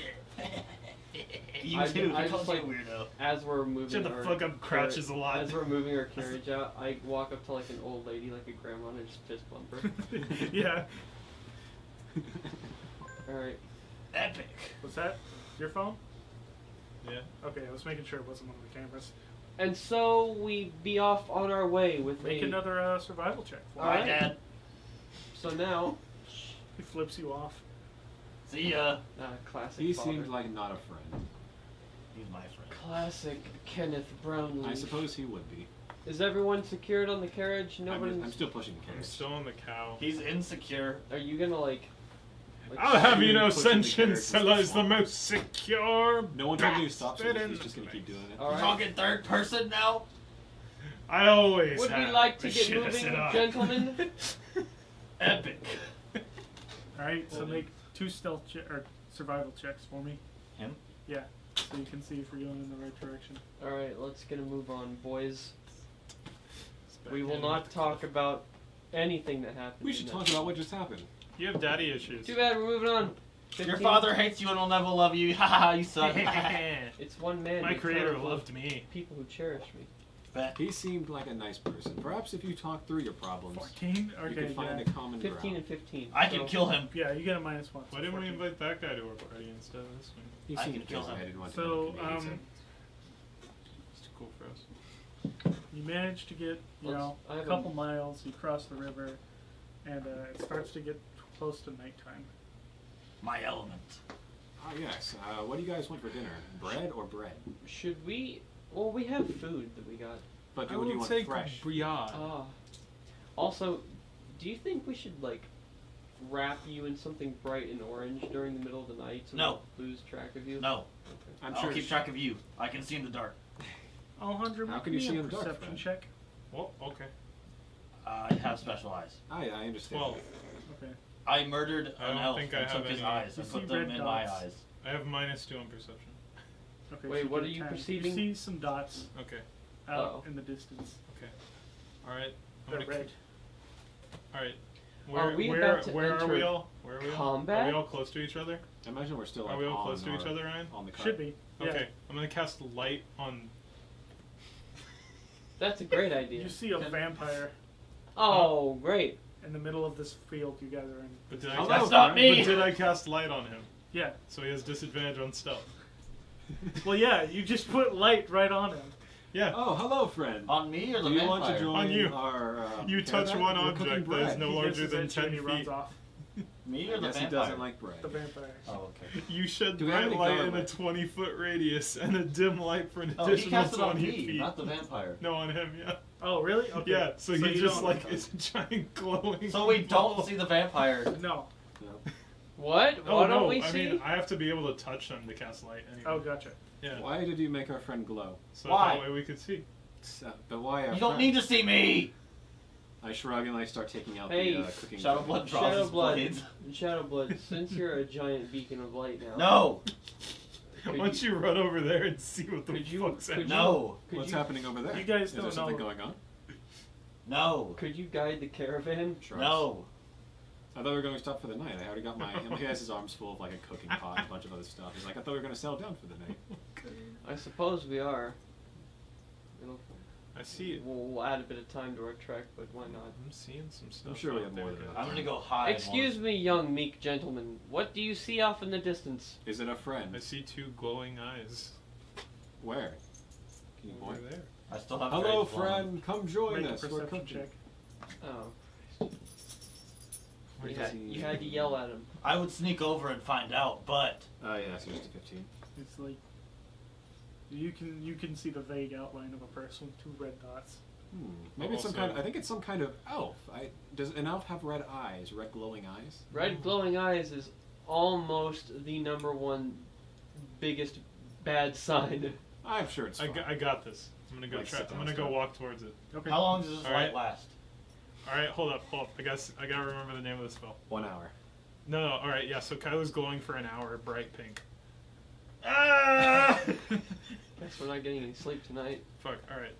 You I too. I just called you a like- weirdo. As we're moving, Shut the our fuck up, crouches a lot. As we're moving our carriage out, I walk up to like an old lady, like a grandma, and I just fist bump her. Yeah. All right. Epic. Was that your phone? Yeah. Okay, I was making sure it wasn't one of the cameras. And so we be off on our way with Make a. another survival check. All Bye, right. Dad. So now, He flips you off. See ya. classic. He father. seemed like not a friend. He's my friend. Classic Kenneth Brownlee. I suppose he would be. Is everyone secured on the carriage? Nobody's. I'm still pushing the I'm carriage. still on the cow. He's insecure. Are you gonna like? I'll have you know, pushing the sentient carriage Scylla is is the swamp. most secure. No one told me to stop, so bastard he's in just the gonna keep doing it. All You right. talking third person now? I always Would we have. like to but get shit, I moving, sit up. gentlemen? Epic. Alright, so make 2 stealth or survival checks for me. Him? Yeah, so you can see if we're going in the right direction. All right, let's get a move on, boys. It's We back will in. not talk about anything that happened. We should talk about what just happened. You have daddy issues. Too bad. We're moving on. Your 15. father hates you and will never love you. Haha, you suck. It's one man. My who creator cannot love loved me. people who cherish me. Bet. He seemed like a nice person. Perhaps if you talk through your problems, 14? you Okay, can find yeah. a common 15 ground. and 15. I so- can kill him. Yeah, you get a -1. so Why didn't we 14. invite that guy to our party instead of this one? He I seemed can kill him. I didn't want So, to know the comedians. It's too cool for us. You manage to get, you Let's- know, I a have couple miles, you cross the river, and it starts to get close to nighttime. My element. Ah, yes. What do you guys want for dinner? Bread or bread? Should we? Well, we have food that we got. But I what do you will want take fresh? brioche. Ah. Also, do you think we should like wrap you in something bright and orange during the middle of the night so No. we don't lose track of you? No. I'm I'll sure. keep track of you. I can see in the dark. Alejandro, How make can you me see a in the dark, perception Fred? check. Well, okay. I have special eyes. I understand. 12. Okay. I murdered I an don't elf think I and took have his any- eyes You and see put them red in my dots. eyes. I have -2 on perception. Okay, Wait, so what do are you 10. perceiving? You see some dots Okay. out Uh-oh. in the distance. Alright. They're red. Alright. Are we where about to where are enter we all? Where are we all? combat? Are we all close to each other? I imagine we're still like Are we all on close to each our- other, Ryan? on the cart. Should be. Yeah. Okay. I'm gonna cast light on. That's a great idea. You see a vampire Oh, great. in the middle of this field you guys are in. But did I Hello, cast, That's not me! But did I cast light on him? Yeah. So he has disadvantage on stealth. Well, yeah, you just put light right on him. Yeah. Oh, hello, friend. On me or the Do you vampire? want to join On you. our? You touch caravan? one We're cooking object that is bread. no He larger hisses than at you and 10 he runs feet. off. Me or I the guess he vampire? doesn't like bread. The vampire. Oh, okay. You shed Do we have bright any light in a garlic? 20-foot radius and a dim light for an Oh, he additional cast it on 20 me, feet. not the vampire. No, on him, yeah. Oh, really? Okay. Yeah, so he you just don't- like it's a giant glowing. So we ball. don't see the vampire. No. No. What? Oh What no! don't we I see? mean, I have to be able to touch them to cast light. Anyway. Oh, gotcha. Yeah. Why did you make our friend glow? So Why? that way we could see. But why our You don't friend? need to see me! I shrug and I start taking out Hey, the cooking. Shadow Blood draws Shadow his Blood. blades. Shadow Blood, since you're a giant beacon of light now. No! Could Why don't you run over there and see what the could you- fuck's could happening? No! Could What's you, happening over there? You guys Is there don't something know. going on? No! Could you guide the caravan? Shrugs. No! I thought we were going to stop for the night. I already got my. He has his arms full of like a cooking pot and a bunch of other stuff. He's like, I thought we were going to settle down for the night. I suppose we are. I see it. We'll add a bit of time to our trek, but why not? I'm seeing some stuff. I'm sure we out have there more than that- that. I'm gonna go hide. Excuse me, young meek gentleman. What do you see off in the distance? Is it a friend? I see 2 glowing eyes. Where? Can you Over point? there. I still have Hello, Drake's Lawn. friend. Come join Make a us. We're perception cooking. check. Oh. You had to yell at him. I would sneak over and find out, but Oh yeah, so just a 15. It's like you can see the vague outline of a person with 2 red dots. Maybe it's some Also- kind. I think it's some kind of elf. Does an elf have red eyes? Red glowing eyes? Red glowing eyes is almost the #1 biggest bad sign. I'm sure it's fine. I got this. I'm gonna go Like, try. sit I'm down, gonna go stop. walk towards it. Okay. how long does this All light right. last? All right, hold up. I gotta remember the name of the spell. 1 hour. No. All right, yeah. So Kylo's glowing for an hour, bright pink. Ah! Guess we're not getting any sleep tonight. Fuck. All right.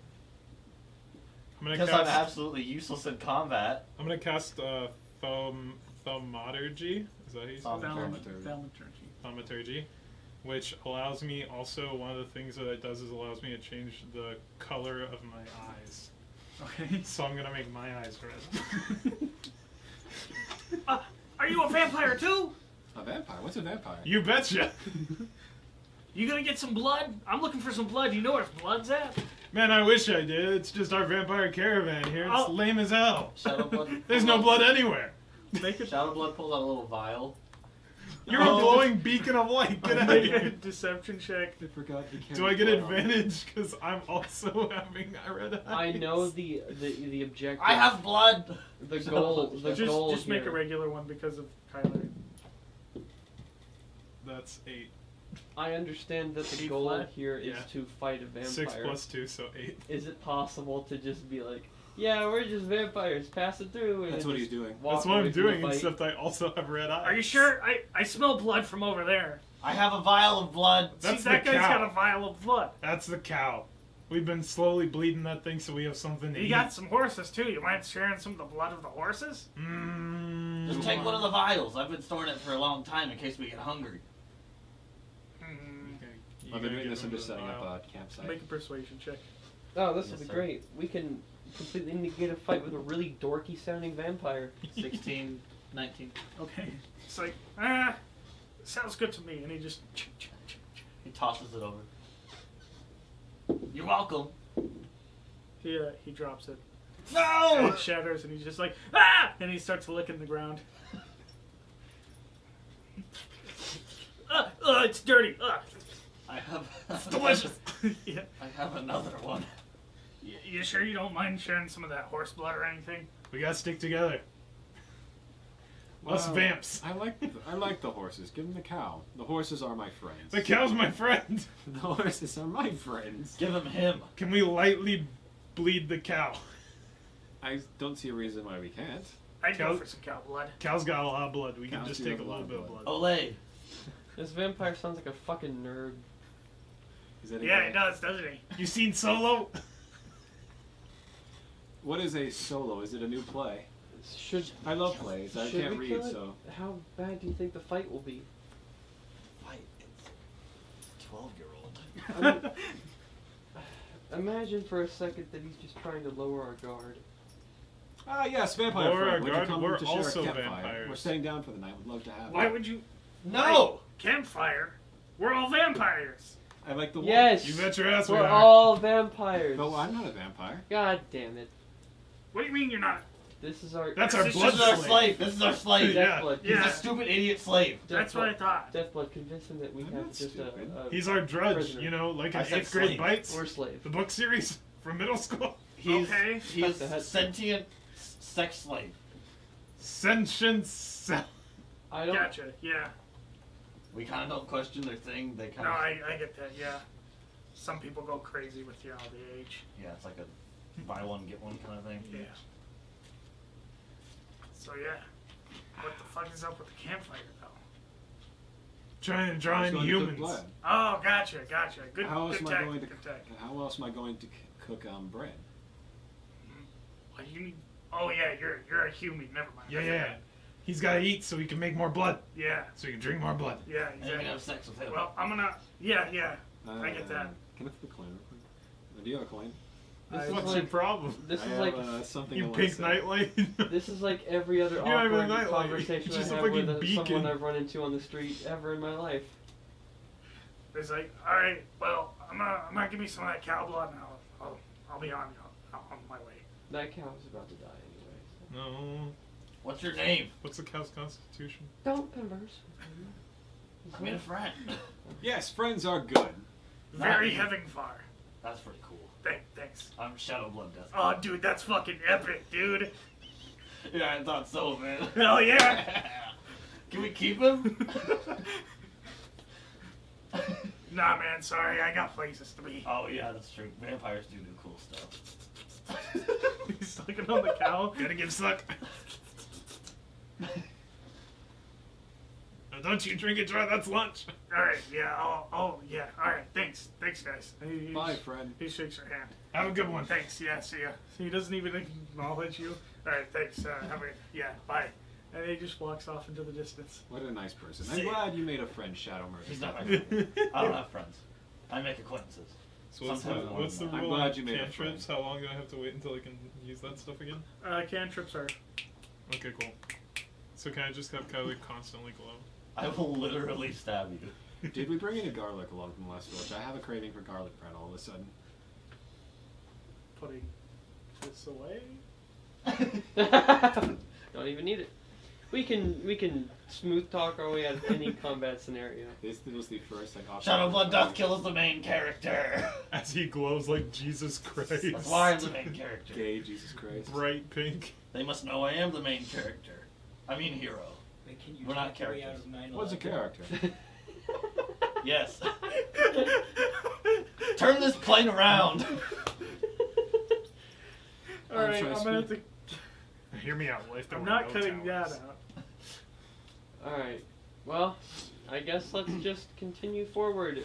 I'm gonna Because I'm cast. absolutely useless in combat. I'm gonna cast thaumaturgy. Is that how you say it? Thaumaturgy. Thaumaturgy. Thaumaturgy, which allows me also one of the things that it does is allows me to change the color of my eyes. Okay. So I'm gonna make my eyes red. Are you a vampire too? A vampire? What's a vampire? You betcha. You gonna get some blood? I'm looking for some blood. You know where blood's at? Man, I wish I did. It's just our vampire caravan here. It's Oh. lame as hell. Shadowblood. There's no blood anywhere. Make a, Shadowblood pulls out a little vial. You're a glowing beacon of light. Get out of make a here. deception check. I forgot you can't. Do I get advantage? Because I'm also having red eyes. I know the objective. I have blood. the goal. The goal Just make a here. regular one because of Kyler. That's 8. I understand that the Eight goal flat? here is Yeah. to fight a vampire. 6 plus 2, so 8. Is it possible to just be like, yeah, we're just vampires, pass it through? And That's then what he's just doing. walk That's what away I'm from the doing, fight? except I also have red eyes. Are you sure? I smell blood from over there. I have a vial of blood. That's See, that the guy's cow. got a vial of blood. That's the cow. We've been slowly bleeding that thing so we have something to You eat. got some horses too. You mind sharing some of the blood of the horses? Just take one of the vials. I've been storing it for a long time in case we get hungry. You I've been gotta doing give this. I'm him just the setting up vial. a campsite. Make a persuasion check. Oh, this Yes, will be sir. great. We can completely negate a fight with a really dorky sounding vampire. 16, 19. Okay. It's like, sounds good to me. And he just. He tosses it over. You're welcome. He drops it. And No! it shatters, and he's just like, ah! And he starts licking the ground. It's dirty. I have. It's delicious. Yeah. I have another one. You sure you don't mind sharing some of that horse blood or anything? We gotta stick together. Us Wow. vamps. I like the horses. Give them the cow. The horses are my friends. The cow's my friend. The horses are my friends. Give him. Can we lightly bleed the cow? I don't see a reason why we can't. I'd go Cow- for some cow blood. Cow's got a lot of blood. We can Cows just do take a have a lot little of bit of blood. blood. Olay. This vampire sounds like a fucking nerd. Is that Yeah, he does, doesn't he? You seen Solo? What is a solo? Is it a new play? Should I love plays. I should can't we read, kill it? so How bad do you think the fight will be? Fight. It's 12-year-old. Imagine for a second that he's just trying to lower our guard. yes, vampire Lower friend. our Would you guard, come we're to share also a campfire? vampires. We're staying down for the night. Would love to have Why you. would you? No! Campfire? We're all vampires. I like the wolf. Yes, You bet your ass we we're are. all vampires. But I'm not a vampire. God damn it! What do you mean you're not? This is our. That's our This blood This is our slave. slave. This is our slave. Yeah. Deathblood. He's Yeah. a stupid idiot slave. That's what I thought. Deathblood. Convince him that we I'm have not just stupid. a He's our drudge, prisoner. you know, like I in said 8th grade slave. bites. Or slave. The book series from middle school. He's Okay. he's That's a head- sentient sex slave. Sentience. I don't. Gotcha. Yeah. We kind of don't question their thing. They kind No, of I get that. Yeah. Some people go crazy with the age. yeah, it's like a buy one get one kind of thing. Yeah. So yeah. What the fuck is up with the campfire though? Trying to I'm draw just in going to cook humans. blood. Oh, gotcha. Good. How else good am I tech, going to? good tech. How else am I going to cook bread? What do you need? Oh yeah, you're a human. Never mind. Yeah, I yeah. forgot. He's got to eat so he can make more blood. Yeah. So he can drink more blood. Yeah. And you can Exactly. have sex with him. Well, I'm gonna. Yeah. I get that. Can I flip a coin real quick? Do you have a coin? This is What's like your problem? this I is have, like something You I wanna pink say. nightlight. this is like every other You're not even awkward a nightlight. conversation You're just I a have with fucking someone beacon. I've run into on the street ever in my life. It's like, all right, well, I'm gonna give me some of that cow blood, and I'll be on my way. That cow is about to die anyway. So. No. What's your name? What's the cow's constitution? Don't converse. I made a friend. Yes, friends are good. Very Nice. having far. That's pretty cool. Thanks. I'm Shadow Blood Death. Oh, dude, that's fucking epic, dude. Yeah, I thought so, man. Hell yeah. Can we keep him? Nah, man, sorry, I got places to be. Oh yeah, that's true. Vampires do cool stuff. He's sucking on the cow. Gotta give suck. No, don't you drink it dry, that's lunch. Alright, yeah, yeah. Alright, thanks, guys. Bye, friend. He shakes your hand. Have a good one. Thanks, yeah, see ya. He doesn't even acknowledge you. Alright, thanks, bye. And he just walks off into the distance. What a nice person. See I'm ya. glad you made a friend, Shadow Murder. He's not my friend. I don't have friends. I make acquaintances. So what's the, Sometimes I what's the wanna I'm rule glad on you made a cantrips? How long do I have to wait until I can use that stuff again? Cantrips are... Okay, cool. So can I just have Kylie constantly glow? I will literally stab you. Did we bring any garlic along from the last village? I have a craving for garlic bread all of a sudden. putting this away. Don't even need it. We can smooth talk our way out of any combat scenario. This was the first like option. Shadow Blood Death kills the main character. As he glows like Jesus Christ. That's why I'm the main character. Gay Jesus Christ. Bright pink. They must know I am the main character. I mean hero. Wait, can you We're not take your way out characters. of 9/11? What's a character? Yes. Turn this plane around. Alright, I'm gonna have to... Hear me out, life. There I'm were not no cutting that towers. out. Alright. Well, I guess let's just continue forward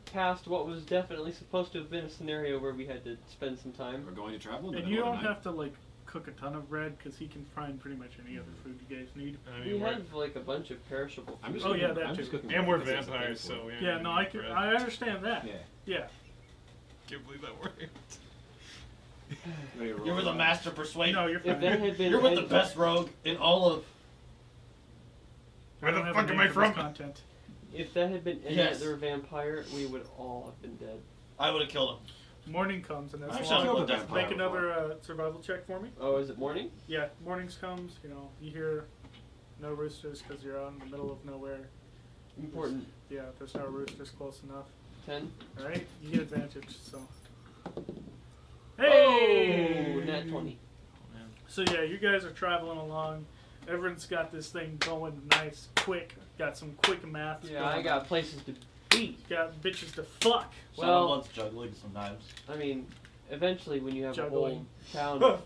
past what was definitely supposed to have been a scenario where we had to spend some time. We're going to travel in the And you middle don't of the night. have to, like, cook a ton of bread, because he can find pretty much any other food you guys need. I We mean, we're- have like a bunch of perishable I'm food. just Oh, cooking, yeah, that I'm too. just cooking and we're because it's vampires, painful. so we Yeah, no, I, bread. I understand that. Yeah. Yeah. Can't believe that worked. Ready to roll You're the out. master persuader. No, you're If fine. that had been You're with the best rogue in all of. I Where don't the have fuck a am name I for this from? Content. if that had been any Yes. other vampire, we would all have been dead. I would have killed him. Morning comes, and that's I'm long. Shadow Kill Blood the Death. vampire Make another survival check for me. Oh, is it morning? Yeah, mornings comes, you know, you hear no roosters because you're out in the middle of nowhere. Important. Yeah, there's no roosters close enough. 10. Alright, you get advantage, so. Hey! Oh, nat 20. So yeah, you guys are traveling along. Everyone's got this thing going nice, quick. Got some quick math. Yeah, I got places to be. Got bitches to fuck. Shadow Well- Blood's juggling some knives. I mean, eventually when you have Juggling. a whole town of...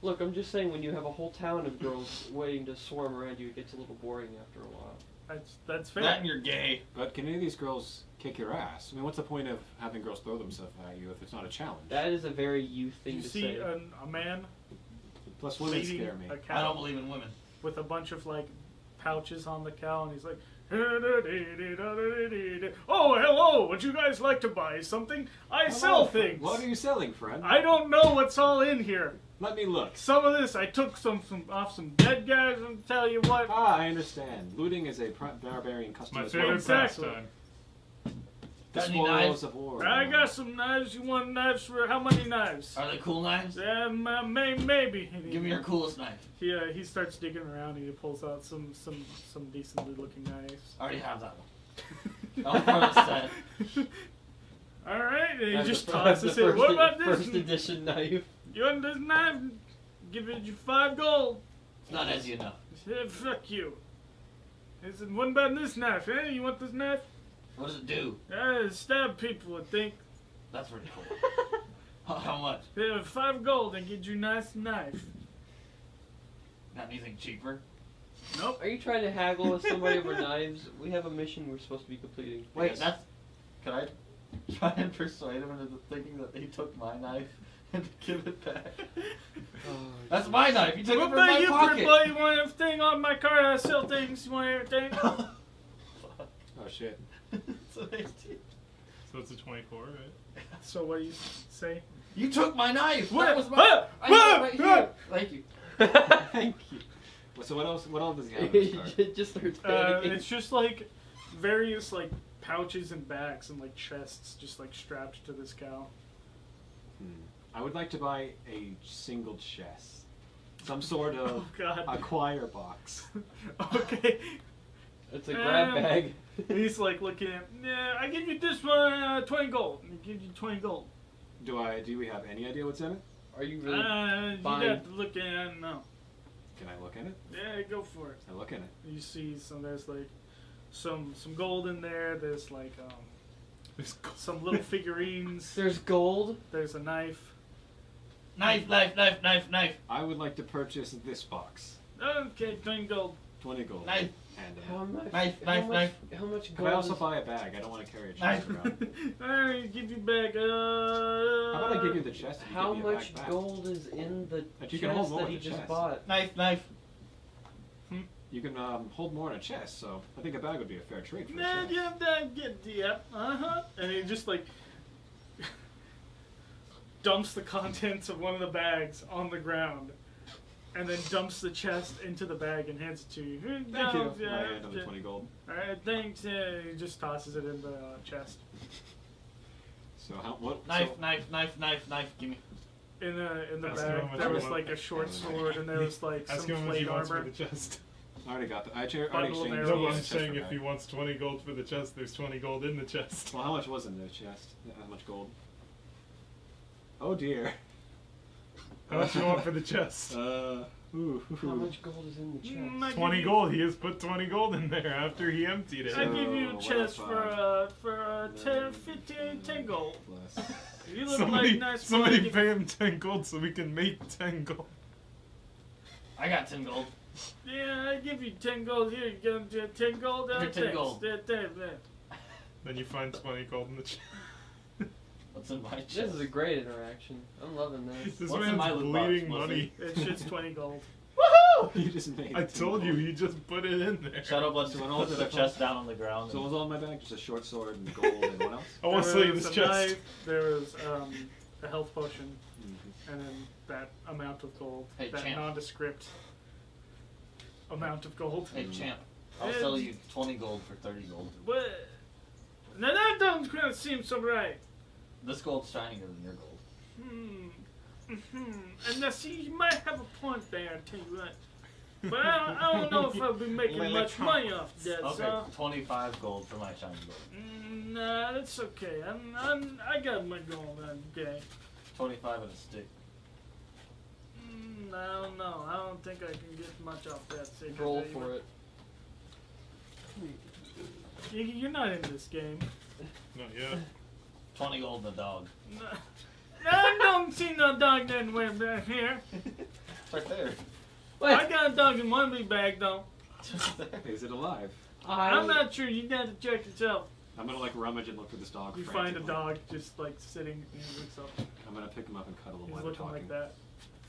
Look, I'm just saying when you have a whole town of girls waiting to swarm around you, it gets a little boring after a while. That's fair. That and you're gay. But can any of these girls kick your ass? I mean, what's the point of having girls throw themselves at you if it's not a challenge? That is a very you thing you to see say. a man Plus, women leading scare me. a I cow don't believe in women. with a bunch of like pouches on the cow, and he's like, "Oh, hello! Would you guys like to buy something? I sell Hello, friend. things. What are you selling, friend? I don't know what's all in here. Let me look. Some of this I took some off some dead guys, and tell you what, Ah, I understand. Looting is a barbarian custom My as favorite well. Exactly. pastime. The Got any spoils knives? of war. I got some knives. You want knives for how many knives? Are they cool knives? Maybe. Give me your coolest knife. He starts digging around and he pulls out some decently looking knives. I already have that one. I'll throw it set. All right, and he As just the- tosses the it. What about this? First edition knife. You want this knife? Give it you 5 gold. It's not as you know. He said, fuck you. He said, what about this knife? Hey, you want this knife? What does it do? Stab people, I think. That's pretty cool. How much? 5 gold and get you a nice knife. Got anything cheaper? Nope. Are you trying to haggle with somebody over knives? We have a mission we're supposed to be completing. Wait, Yes. that's. Can I try and persuade him into thinking that he took my knife and to give it back? Oh, That's my knife. He took What it from about my you, pocket. pretty boy? You want everything on my card? I sell things. You want everything? Oh shit. So So it's a 24, right? So what do you say? you took my knife. What? That was my. Ah! I have it Ah! right Ah! here. Thank you. Thank you. So what else? What else does he have in his card? It just starts panicking. It's just like various like pouches and bags and like chests just like strapped to this cow. I would like to buy a single chest. Some sort Oh of God. acquire box. Okay. It's a grab bag. He's like looking at. Yeah, I give you this one 20 gold. I give you 20 gold. Do we have any idea what's in it? Are you really You buying? got to look at it. I don't know. Can I look at it? Yeah, go for it. I look at it. You see there's like some gold in there. There's like some little figurines. There's gold. There's a knife. Knife. I would like to purchase this box. Okay, 20 gold. 20 gold. Knife. And How much? Knife. How much Can gold? I also is- buy a bag? I don't want to carry a chest Knife. around. Alright, give you back. How about I give you the chest and you How give me a much bag back? gold is in the But chest you can hold more that in he the just chest. bought? Knife. You can hold more in a chest, so I think a bag would be a fair trade for a Nah, chest. yeah, and he just like dumps the contents of one of the bags on the ground, and then dumps the chest into the bag and hands it to you. Thank you. I hand him the 20 gold. Alright, thanks. He just tosses it in the chest. So what? Knife. Give me. In the Ask him how bag, much there you was want. like a short sword, and there was like Ask some him how much plate he wants for armor. the chest. I already got the. I already Bundle of exchanged arrows. No, the I'm chest saying for if bag. he wants 20 gold for the chest, there's 20 gold in the chest. Well, how much was in the chest? How much gold? Oh dear. How much you want for the chest? How much gold is in the chest? I give 20 you- gold. He has put 20 gold in there after he emptied it. I give you a what chest if for 10, 15, 10 gold. Plus. You look Somebody, like nice somebody boy. pay him 10 gold so we can make 10 gold. I got 10 gold. Yeah, I give you 10 gold here. You get 10 gold. Here, 10 gold. There. Then you find 20 gold in the chest. What's in my chest? This is a great interaction. I'm loving this. This What's in my man's loot box, bleeding Melissa? money. It's just 20 gold. Woohoo! You just made. I 10 told you, gold. he just put it in there. Shut up, let's So when put all the the- chest down on the ground. So and- what's all in my bag? Just a short sword and gold and what else? I want to There see was this a chest. knife, there was a health potion, Mhm. and then that amount of gold. Hey, that champ. nondescript amount of gold. Hey, champ. I'll Yeah. sell you 20 gold for 30 gold. What? Now that doesn't kind of seem so right. This gold's shinier than your gold. And now, see, you might have a point there, I tell you what. But I don't know if I'll be making Lily much money off that, Okay, so. 25 gold for my shiny gold. Nah, that's okay. I got my gold, okay. 25 and a stick. I don't know. I don't think I can get much off that. Secret, Roll do you? for it. You're not in this game. Not yet. 20 gold and a dog. No, I don't see no dog anywhere back here. It's right there. I got a dog in one of my bag though. Just there. Is it alive? I'm not sure. You got to check yourself. I'm gonna like rummage and look for this dog. You find a frantically. dog just like sitting and he looks up. I'm gonna pick him up and cuddle him He's while we're looking talking. like that.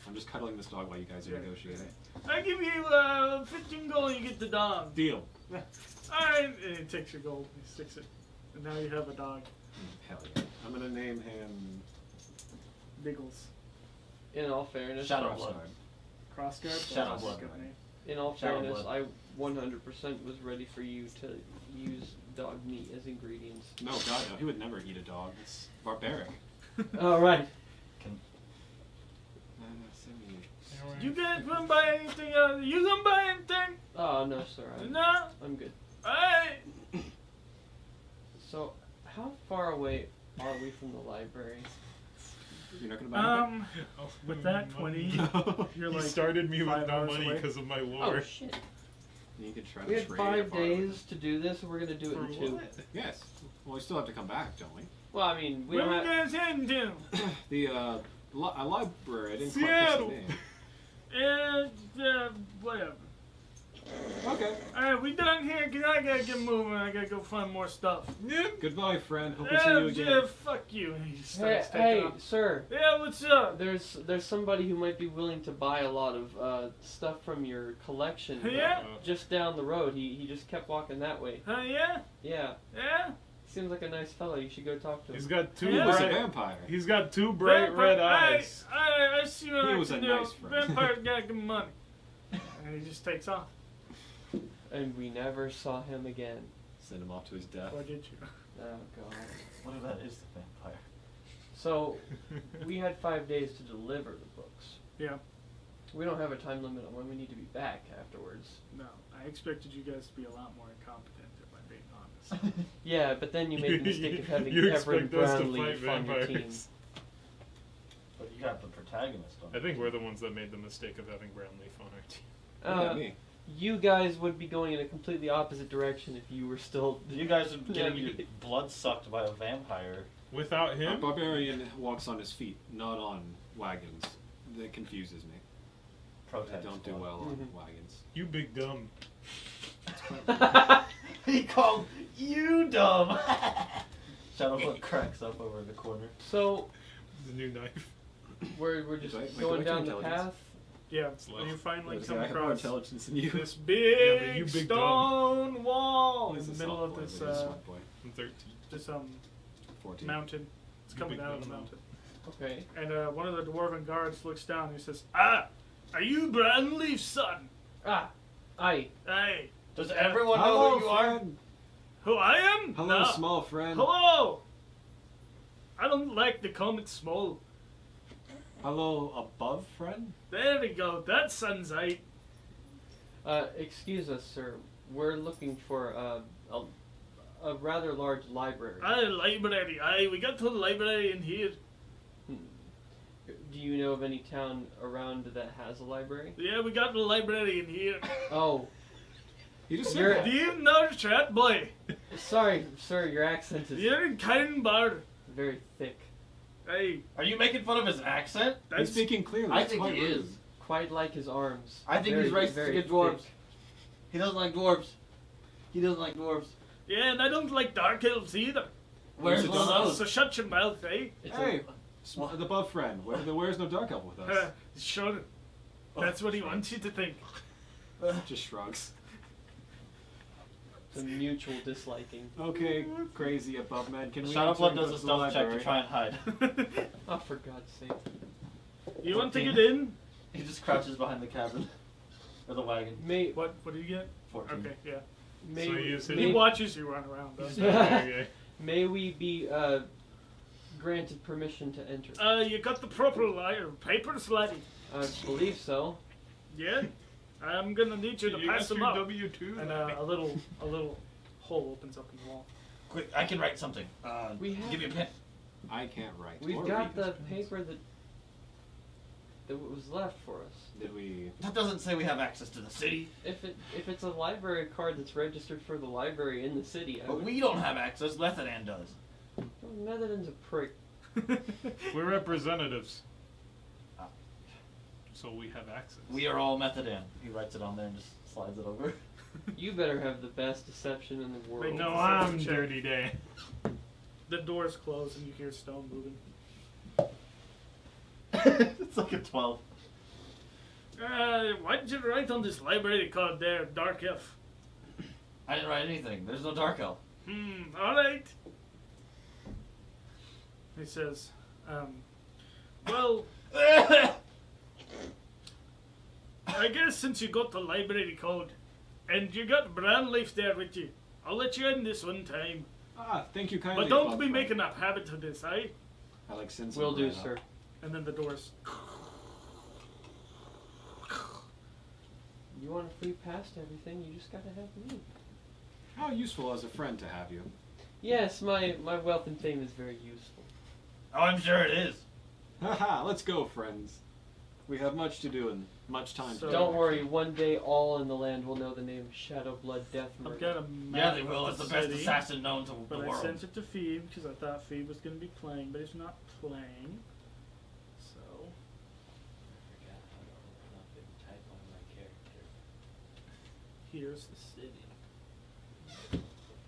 I'm just cuddling this dog while you guys are Yeah. negotiating. I give you 15 gold and you get the dog. Deal. Alright, and he takes your gold, he sticks it. And now you have a dog. Hell yeah. I'm gonna name him Biggles. In all fairness, Shadow Blood. Crossguard. Crossguard? Shadow That's a Blood. good name. in all Shadow fairness, blood. I 100% was ready for you to use dog meat as ingredients. No, God, no. He would never eat a dog. It's barbaric. All right. Send me. You guys wanna buy anything else? You gonna buy anything? Oh no, sir. No? I'm good. Alright. So, how far away are we from the library? You're not gonna buy anything? With that 20, you're He like started me with 5 no hours money away. because of my Oh lore. shit. You could try We to had trade 5 a farm. days to do this, and we're gonna do it in 2. Yes. Well, we still have to come back, don't we? Well, I mean, we Where don't you have. guys heading to? The library. I didn't quite Seattle. catch the name. Whatever. Okay. Alright, we done here because I gotta get moving. I gotta go find more stuff. Goodbye, friend. Hope to see you again. Yeah, fuck you. And he Hey, starts taking hey, off. sir. Yeah, what's up? There's somebody who might be willing to buy a lot of stuff from your collection. Yeah? Just down the road. He just kept walking that way. Yeah? Yeah. Yeah? Seems like a nice fellow. You should go talk to him. He's got two He Yeah. was a bright. vampire. He's got two bright red eyes. I see what He I was can a do. nice friend. Vampire's got good money. And he just takes off. And we never saw him again. Send him off to his death. Or did you? Oh god. What if that is the vampire? So we had 5 days to deliver the books. Yeah. We don't have a time limit on when we need to be back afterwards. No, I expected you guys to be a lot more incompetent, if I'm being honest. Yeah, but then you made the mistake of having You Everett expect us to Brownleaf fight on your team. vampires. But you got the protagonist on. I think we're the ones that made the mistake of having Brownleaf on our team. Yeah, me. You guys would be going in a completely opposite direction if you were still. You guys are getting your blood sucked by a vampire. Without A him, barbarian walks on his feet, not on wagons. That confuses me. I Protest don't do blood. well on Mhm. wagons. you big dumb. He called you dumb. Shadowfoot cracks up over the corner. So The new knife. we're just Wait, going wait, down the intelligence. path. Yeah, low. and you finally Look, come I have more across intelligence than you. this Yeah, but big, you big stone wall in He's the a middle soft of boy, this but he's a smart boy. I'm 13. this 14. mountain. It's You coming big out of the dumb. mountain. Okay. And one of the dwarven guards looks down and he says, "Ah, are you Brownleaf's son? Ah, aye. Hey, Does everyone know Hello, who you are? friend. who I am? Hello, No. small friend. Hello. I don't like to call it small. Hello, above friend. There we go. That sounds right. Excuse us, sir. We're looking for a rather large library. Aye, library. Aye, we got to the library in here. Do you know of any town around that has a library? Yeah, we got the library in here. Oh, You just You're- said Do that. you know chat boy? sorry, sir. Your accent is You're in Kinbar. very thick. Hey, Are you making fun of his accent? He's that's speaking clearly. I It's think quite he rude. is. Quite like his arms. I think Very, he's racist very against dwarves. thick. He doesn't like dwarves. He doesn't like dwarves. yeah, and I don't like dark elves either. Where's He's a one of dwarf. those? So shut your mouth, eh? It's Hey, the above friend. Where's no dark elf with us? Sure. That's what he wants you to think. Just shrugs. a mutual disliking. Okay, crazy above man. Can we Shadowblood enter does a the stealth check to library? try and hide. Oh, for God's sake. You want to 14. get in? He just crouches behind the cabin. Or the wagon. May What do you get? 14. Okay, yeah. may So you said- He may, watches you run around. Though. Okay. may we be granted permission to enter? You got the proper papers, laddie. I believe so. Yeah. I'm gonna need you to pass them up. W2. And a little hole opens up in the wall. Quick, I can write something. We have- Give me a pen. I can't write. We've or got read. the paper that was left for us. Did we? That doesn't say we have access to the city. If it's a library card that's registered for the library in the city, I But would, we don't have access. Lethadan does. Netherlands a prick. We're representatives. So we have access. We are all Methodan. He writes it on there and just slides it over. You better have the best deception in the world. Wait, No, It's a I'm check. Dirty Day. The doors close and you hear stone moving. It's like a 12. Why did you write on this library card there, Dark Elf? I didn't write anything. There's no dark elf. Alright. He says, well, I guess since you got the library code, and you got Brownleaf there with you, I'll let you in this one time. Ah, thank you kindly. But don't above be friend. making a habit of this, eh? I like send some Will do, bread up. sir. And then the doors. You want a free pass to everything, you just gotta have me. How useful as a friend to have you. Yes, my wealth and fame is very useful. Oh, I'm sure it is. Haha, let's go, friends. We have much to do and much time So- to Don't worry, one day all in the land will know the name Shadow Blood Death I've Murder. got a Yeah, map they will. of It's the best city, assassin known to the But I world. sent it to Phoebe because I thought Phoebe was going to be playing, but he's not playing. So, here's the city.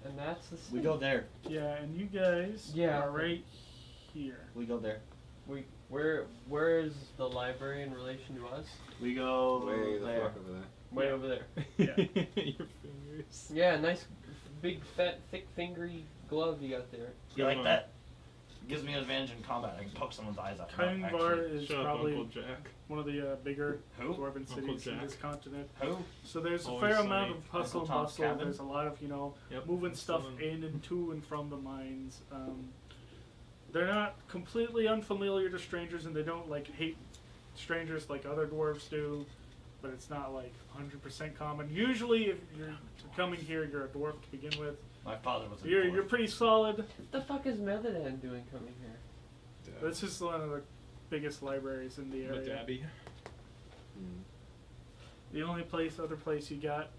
And that's the We city. go there. Yeah, and you guys Yeah. are right here. We go there. Where is the library in relation to us? We go Way the there. fuck over there. Way over there. Yeah. Your fingers. Yeah, nice, big, fat, thick, fingery glove you got there. You like that? Gives me an advantage in combat. I can poke someone's eyes out. No, Kinvar actually. is Shut up, probably Uncle Jack. one of the bigger Who? dwarven Uncle cities in Jack. this continent. Who? So there's a Always fair amount Sunny. of hustle Uncle and Tom's bustle. cabin? There's a lot of, Yep, moving it's stuff still in and to and from the mines. They're not completely unfamiliar to strangers, and they don't hate strangers like other dwarves do, but it's not like 100% common. Usually, if you're coming here, you're a dwarf to begin with. My father was a You're dwarf. pretty solid. What the fuck is Methodan doing coming here? This is one of the biggest libraries in the area. Dabby. The only other place you got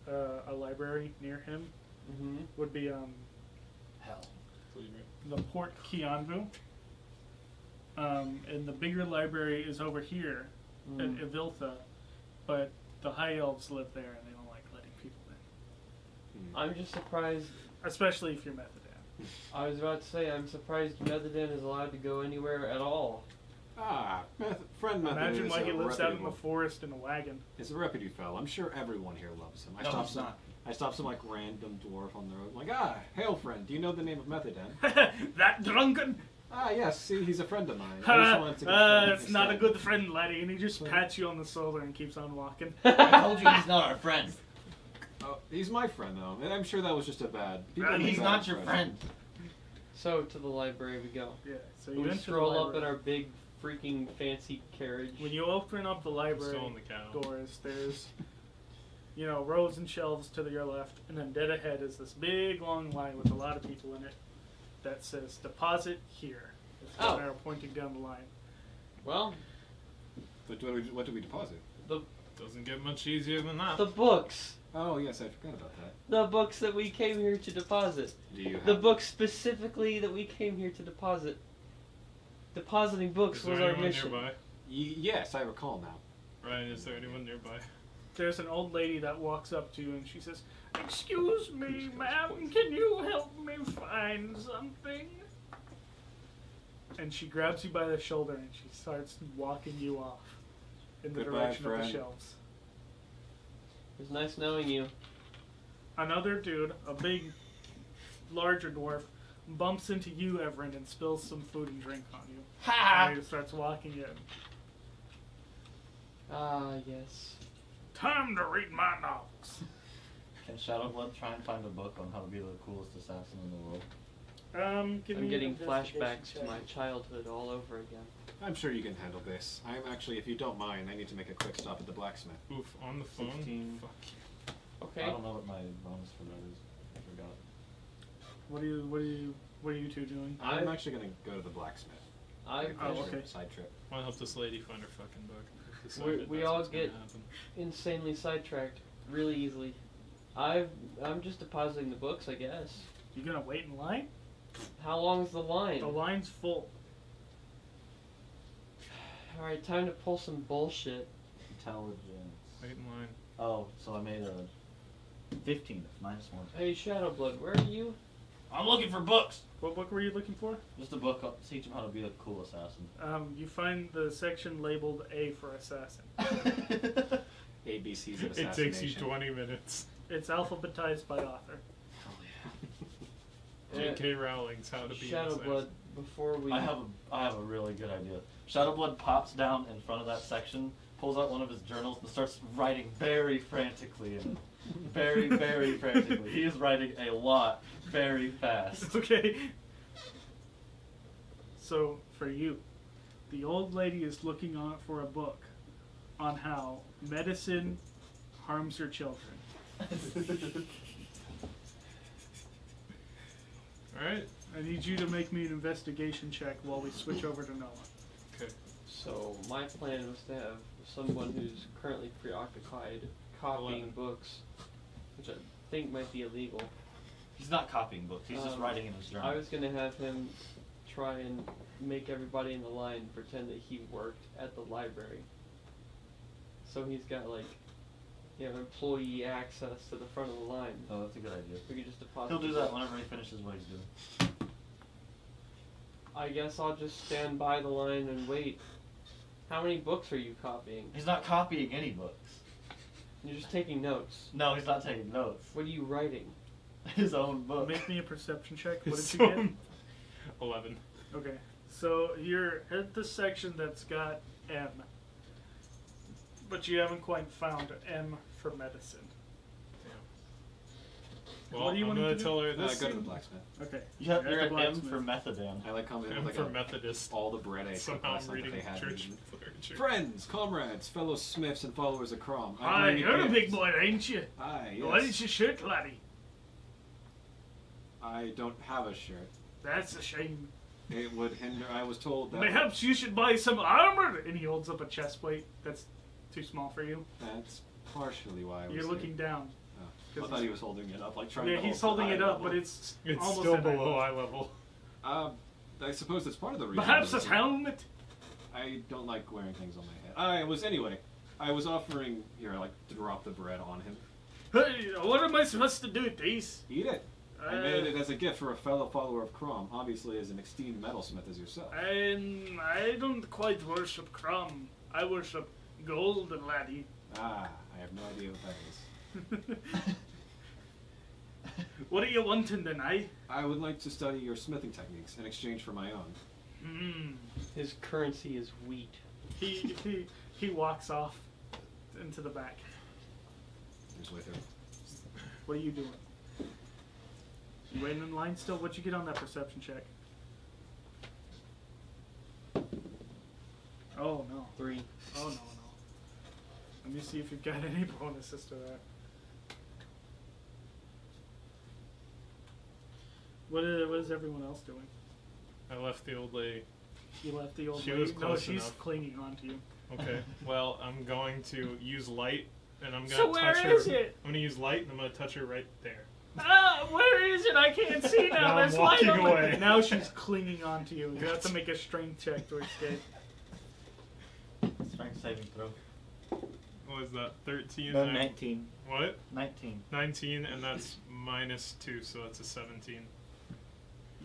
a library near him Mm-hmm. would be Hell. the Port Kianvu. And the bigger library is over here at Iviltha, but the High Elves live there and they don't like letting people in. I'm just surprised. Especially if you're Methodan. I was about to say, I'm surprised Methodan is allowed to go anywhere at all. Friend Method Imagine is why he a lives out in the reputable- forest in a wagon. It's a reputable fellow. I'm sure everyone here loves him. No, he's not. I stopped some like random dwarf on the road. Like, hail friend, do you know the name of Methodan? That drunken! Yes, see, he's a friend of mine. I just wanted to confirm It's his not a status. good friend, laddie, and he just pats you on the shoulder and keeps on walking. I told you he's not our friend. Oh, he's my friend though, and I'm sure that was just a bad. He's not your friend. So to the library we go. Yeah, so you We enter stroll the up in library. our big freaking fancy carriage. When you open up the library Still in the cow. doors, there's rows and shelves to your left, and then dead ahead is this big long line with a lot of people in it that says "Deposit here." It's Oh. an arrow pointing down the line. Well, But what do we deposit? Doesn't get much easier than that. the books. Oh yes, I forgot about that. The books that we came here to deposit. Do you have The books specifically that we came here to deposit. Depositing books Is there was our anyone mission. nearby? Yes, I recall now. Ryan, is there anyone nearby? There's an old lady that walks up to you and she says, "Excuse me, ma'am, can you help me find something?" And she grabs you by the shoulder and she starts walking you off in the Goodbye, direction of the friend. shelves. It was nice knowing you. Another dude, a big, larger dwarf, bumps into you, Everin, and spills some food and drink on you. Ha! And he starts walking in. Ah, yes. Time to read my novels. Can Shadowblood try and find a book on how to be the coolest assassin in the world? Give I'm me getting an investigation flashbacks to check. my childhood all over again. I'm sure you can handle this. I'm actually, if you don't mind, I need to make a quick stop at the blacksmith. Oof, on the phone? 16. Fuck you. Okay. I don't know what my bonus for that is. I forgot. What are you two doing? I'm actually gonna go to the blacksmith. I Oh, okay. Side trip. Want to help this lady find her fucking book. I've We- decided we that's all what's gonna get- happen. insanely sidetracked really easily. I'm just depositing the books, I guess. You gonna wait in line? How long is the line? The line's full. All right, time to pull some bullshit. Intelligence. Wait in line. Oh, so I made a 15 minus 1. Hey, Shadowblood, where are you? I'm looking for books. What book were you looking for? Just a book to teach him how to be a cool assassin. You find the section labeled A for assassin. ABCs of It assassination. takes you 20 minutes. It's alphabetized by author. J.K. Rowling's How to Be an Shadowblood, Assassin. before we... I have a really good idea. Shadowblood pops down in front of that section, pulls out one of his journals, and starts writing very frantically. Very, very frantically. He is writing a lot, very fast. Okay. So, for you, the old lady is looking on for a book on how medicine harms your children. Alright. I need you to make me an investigation check while we switch over to Noah. Okay. So, my plan was to have someone who's currently preoccupied copying 11. books, which I think might be illegal. He's not copying books, he's just Um, writing in his journal. I was going to have him try and make everybody in the line pretend that he worked at the library. So he's got, like, employee access to the front of the line. Oh, that's a good idea. We could just deposit He'll do the that books. whenever he finishes what he's doing. I guess I'll just stand by the line and wait. How many books are you copying? He's not copying any books. You're just taking notes. No, he's not taking notes. What are you writing? His own book. Make me a perception check. What His did you get? own- 11. Okay. So you're at the section that's got M. But you haven't quite found M for medicine. Well, What do you I'm want gonna to do? tell her this. Go to the thing- blacksmith. Okay. You're At the an M blacksmith. for methadone. I like coming in I'm with for like Methodist. all the bread I cooked Somehow last I'm night that reading they had. church eaten. literature. Friends, comrades, fellow smiths, and followers of Crom. I Hi, bring you you're a big gifts. boy, ain't you? Aye, Why yes. didn't you shirt, laddie? I don't have a shirt. That's a shame. It would hinder. I was told that. Perhaps you should buy some armor. And he holds up a chest plate that's too small for you. That's partially why I was You're here. looking down. Oh. I thought he was holding it up, like trying Yeah, to he's hold holding the it eye up, level. but it's It's almost still at below eye eye level. I suppose that's part of the reason. Perhaps that a it's- helmet. I don't like wearing things on my head. I was offering here, like, to drop the bread on him. Hey, what am I supposed to do with these? Eat it. I made it as a gift for a fellow follower of Crom, obviously as an esteemed metalsmith as yourself. I don't quite worship Crom. I worship gold, laddie. Ah, I have no idea what that is. What are you wanting tonight? I would like to study your smithing techniques in exchange for my own. Hmm. His currency is wheat. He walks off into the back. Here's with her. What are you doing? You waiting in line still? What'd you get on that perception check? Oh no. 3. Oh no. Let me see if you've got any bonuses to that. What is everyone else doing? I left the old lady. You left the old She lady? was No, close she's enough. clinging on to you. Okay. Well, I'm going to use light, and I'm So gonna where touch her. is it? I'm gonna use light, and I'm gonna touch her right there. Ah, where is it? I can't see now. Now I'm There's light walking on away. Now she's clinging on to you. You have to make a strength check to escape. Strength saving throw. What is that? 13. No, and I- 19. What? 19. 19, and that's -2, so that's a 17.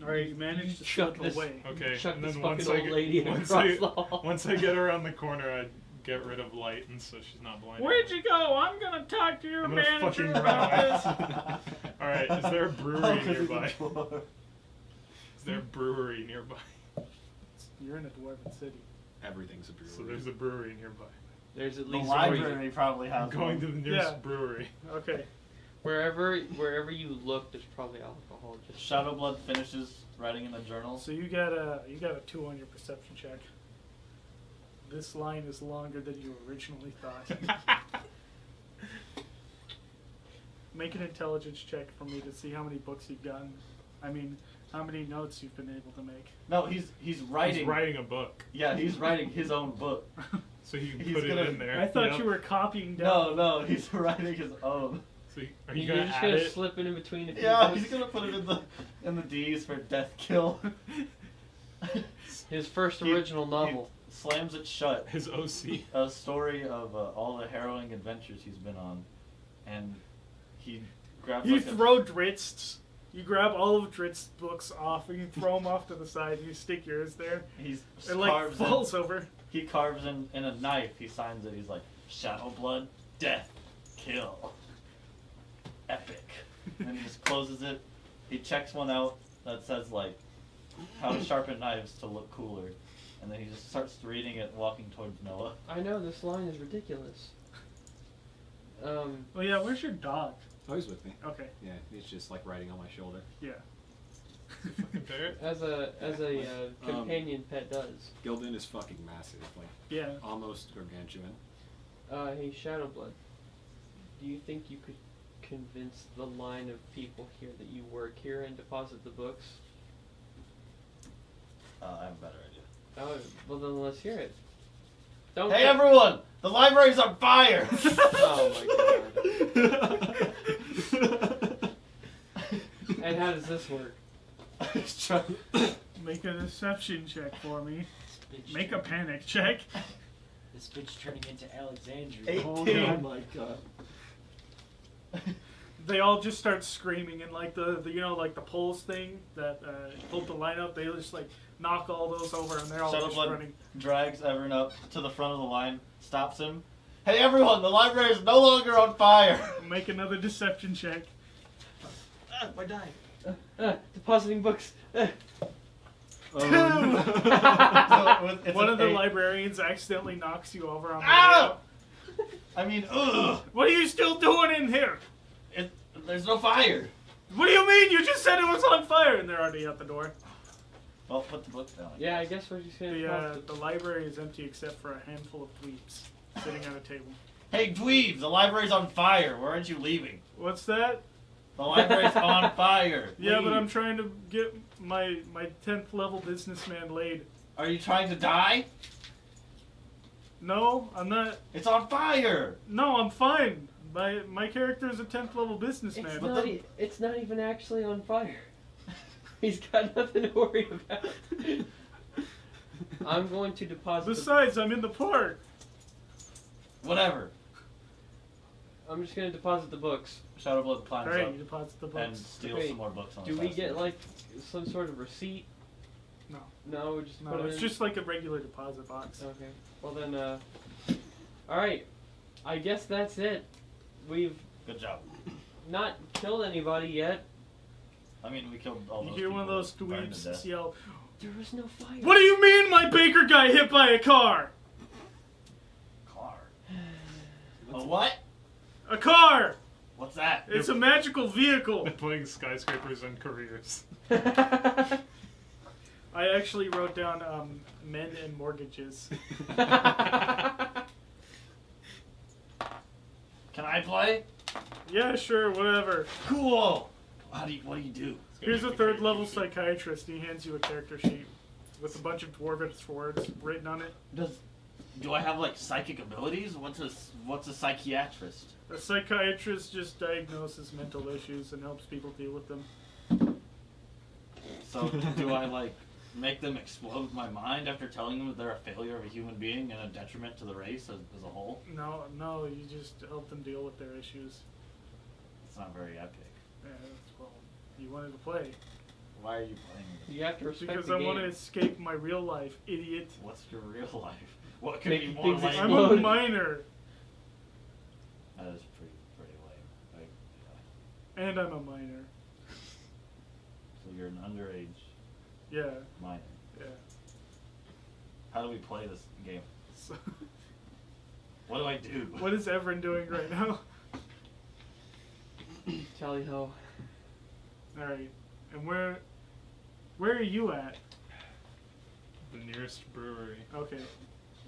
Alright, you managed to Chuck slip this- away. Okay, Chuck and this then fucking once I old get, lady once across I, the hall. once I get around the corner, I get rid of light, and so she's not blind. Where'd you go? I'm gonna talk to your I'm gonna manager fucking about this. run. All right, is there a brewery nearby? Oh, Is there a brewery nearby? You're in a dwarven city. Everything's a brewery. So there's a brewery nearby. There's at the least library probably has I'm going one. to the nearest Yeah. brewery. Okay. wherever you look, there's probably alcohol. Just Shadowblood finishes writing in the journal. So you got a 2 on your perception check. This line is longer than you originally thought. Make an intelligence check for me to see how many books you've gotten. I mean, how many notes you've been able to make. No, he's writing. He's writing a book, Yeah, he's writing his own book. so he can He's put it gonna- in there. I thought Yep. you were copying down. No, he's writing his own. So are you you're gonna just add gonna it? slip it in between. A few Yeah, books. he's gonna put it in the D's for death kill. His first He- original novel. He slams it shut. His OC. A story of all the harrowing adventures he's been on, and he grabs You like throw Dritzt's. You grab all of Dritzt's books off and you throw them off to the side. You stick yours there. He's It like carves falls over. he carves in a knife. He signs it. He's like Shadowblood, death, kill, epic. And he just closes it. He checks one out that says like how to sharpen knives to look cooler, and then he just starts reading it, walking towards Noah. I know this line is ridiculous. Oh yeah, where's your dog? Oh, he's with me. Okay, Yeah, he's just like riding on my shoulder. yeah. Fucking parrot. as a companion pet does. Gildan is fucking massive, like Yeah. almost gargantuan. Hey, Shadowblood, do you think you could convince the line of people here that you work here and deposit the books? I have a better idea. Oh, well then let's hear it. Don't Hey everyone! The library's on fire! Oh my god. And how does this work? Make a deception check for me. Bitch Make a panic check. This bitch turning into Alexandria. 18. Oh my god. They all just start screaming and like the you know like the poles thing that pulled the line up. They just like knock all those over and they're all just Shadowblood running. drags Everin up to the front of the line, stops him. Hey everyone, the library is no longer on fire! Make another deception check. I died. Depositing books. It's One an of the 8. librarians accidentally knocks you over on the way Ow! out. I mean, ugh! What are you still doing in here? There's no fire! What do you mean? You just said it was on fire, and they're already at the door. Well, put the book down. Yeah, I guess we're just gonna. The library is empty except for a handful of dweebs sitting at a table. Hey, dweebs! The library's on fire. Where aren't you leaving? What's that? The library's on fire. Yeah, but Leave. I'm trying to get my 10th level businessman laid. Are you trying to die? No, I'm not. It's on fire. No, I'm fine. My character is a 10th level businessman. It's not even actually on fire. He's got nothing to worry about. I'm going to deposit. Besides, I'm in the park. Whatever. I'm just gonna deposit the books. Shadowblood climbs Alright, up you deposit the and books. steals Okay, some more books on Do the we fast get food. like some sort of receipt? No. No, we just No, put it it's in. just like a regular deposit box. Okay. Well then, all right. I guess that's it. We've Good job. not killed anybody yet. I mean, we killed all You those hear one of people those that burned to dweebs death. yell, There was no fire. "What do you mean my baker got hit by a car?" Car. A what? A car! What's that? It's a magical vehicle. They're playing skyscrapers and careers. I actually wrote down men and mortgages. Can I play? Yeah, sure, whatever. Cool. What do you do? Here's a 3rd level psychiatrist. He hands you a character sheet with a bunch of dwarvish words written on it. Do I have like psychic abilities? What's a psychiatrist? A psychiatrist just diagnoses mental issues and helps people deal with them. So do I like make them explode my mind after telling them that they're a failure of a human being and a detriment to the race as a whole? No, you just help them deal with their issues. It's not very epic. Yeah, well, you wanted to play. Why are you playing this? You have to respect Because the I game. want to escape my real life, idiot. What's your real life? What could Making be more things lame? I'm a Explode. minor, That is pretty lame. Yeah. and I'm a minor. So you're an underage Yeah, minor. yeah. How do we play this game? So, What do I do? what is Everin doing right now? Tally ho. Alright, and where are you at? The nearest brewery. Okay.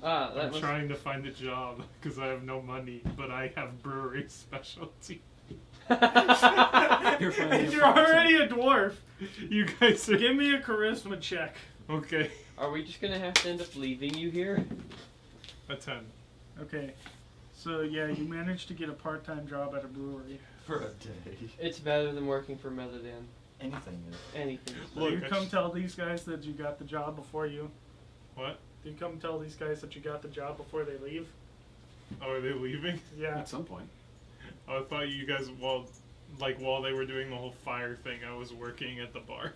Ah, that I'm was. trying to find a job because I have no money, but I have brewery specialty. You're finding You're already a dwarf. You guys are Give me a charisma check. okay. Are we just gonna have to end up leaving you here? A 10. Okay. So yeah, you managed to get a part-time job at a brewery. For a day. It's better than working for Metadan. Anything is. Anything. So Look, you I come sh- tell these guys that you got the job before you. What? You come tell these guys that you got the job before they leave. Oh, are they leaving? Yeah. At some point. I thought you guys, while they were doing the whole fire thing, I was working at the bar.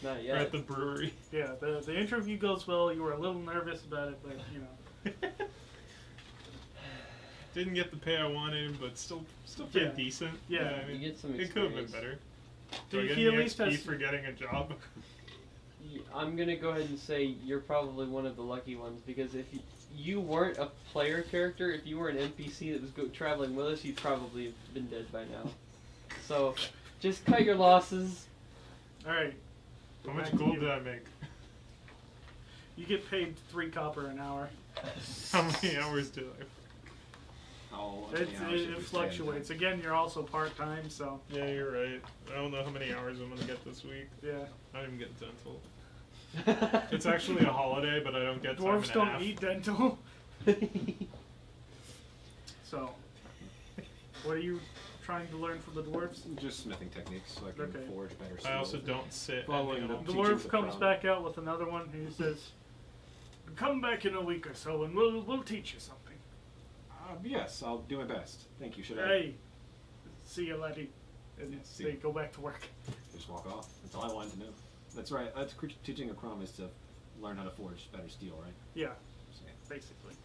Not Or yet. at the brewery. Yeah. The interview goes well. You were a little nervous about it, but you know. Didn't get the pay I wanted, but still pretty Yeah. decent. Yeah. I mean, You get some it could have been experience. better. Do I He get at any least XP has. for getting a job? I'm gonna go ahead and say you're probably one of the lucky ones because if you weren't a player character, if you were an NPC that was traveling with us, you'd probably have been dead by now. So, just cut your losses. All right. How Back much to gold you. did I make? You get paid 3 copper an hour. How many hours did I? Oh, It fluctuates. Again, you're also part-time, so Yeah, you're right. I don't know how many hours I'm gonna get this week. yeah. I don't even get dental. It's actually a holiday, but I don't get time Dwarves and a don't half. eat dental. So, what are you trying to learn from the dwarves? Just smithing techniques so I can Okay. forge better steel. I also don't sit. Following and the- go. The Teachings dwarf of comes Crown. back out with another one and he says, "Come back in a week or so and we'll teach you something." Yes, I'll do my best. Thank you. Should I Hey, see you, laddie. And Yeah, see they you. go back to work. just walk off? That's all I wanted to know. That's right. That's teaching a crumb is to learn how to forge better steel, right? Yeah, So, yeah. basically.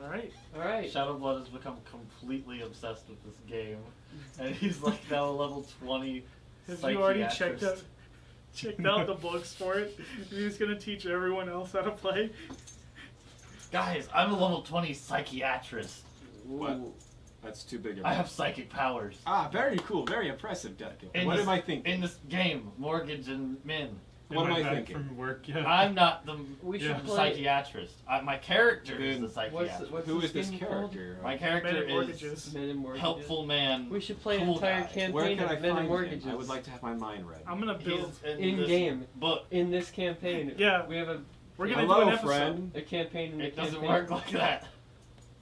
All right. Alright. Shadowblood has become completely obsessed with this game, and he's like now a level 20 Have you already psychiatrist. checked out the books for it? He's gonna teach everyone else how to play. Guys, I'm a level 20 psychiatrist. What? Ooh. That's too big of I have psychic powers. Ah, very cool, very impressive, Deadkill. In What this- am I thinking? In this game, Mortgage and Min. What am I back thinking? From work yet? I'm not the We should Yeah. play. psychiatrist. My character is the Then psychiatrist. What's Who this is this game called? character? My Men character and is mortgages. Men and Mortgages. helpful man. We should play an cool entire guy. campaign Where can I of Men and find Mortgages. him? I would like to have my mind read. I'm gonna build. He's In this game. book. In this campaign, Yeah. we have a We're gonna Hello, do an episode. friend. campaign in the It doesn't campaign. work like that.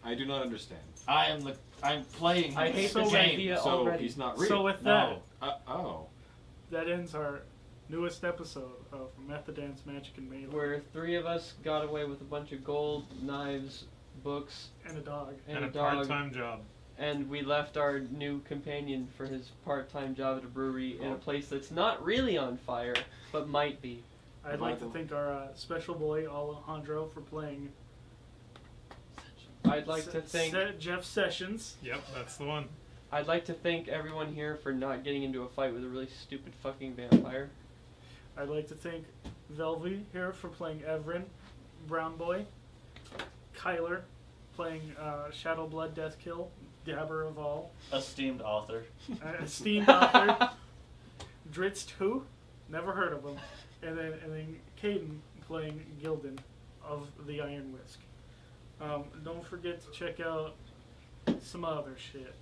I do not understand. I'm playing. I hate the this game. idea. So already. he's not real. So with that, No. Oh. that ends our newest episode of Method Dance Magic and Melee. Where 3 of us got away with a bunch of gold, knives, books, And a dog. and, a a dog, part-time job. and we left our new companion for his part-time job at a brewery in a place that's not really on fire, but might be. I'd like to thank our special boy Alejandro for playing. I'd like to thank Jeff Sessions. Yep, that's the one. I'd like to thank everyone here for not getting into a fight with a really stupid fucking vampire. I'd like to thank Velvy here for playing Everin, Brown Boy. Kyler playing Shadow Blood Deathkill, Dabber of all. Esteemed author. Esteemed author. Dritz who? Never heard of him. And then Caden playing Gildan of the Iron Whisk. Don't forget to check out some other shit.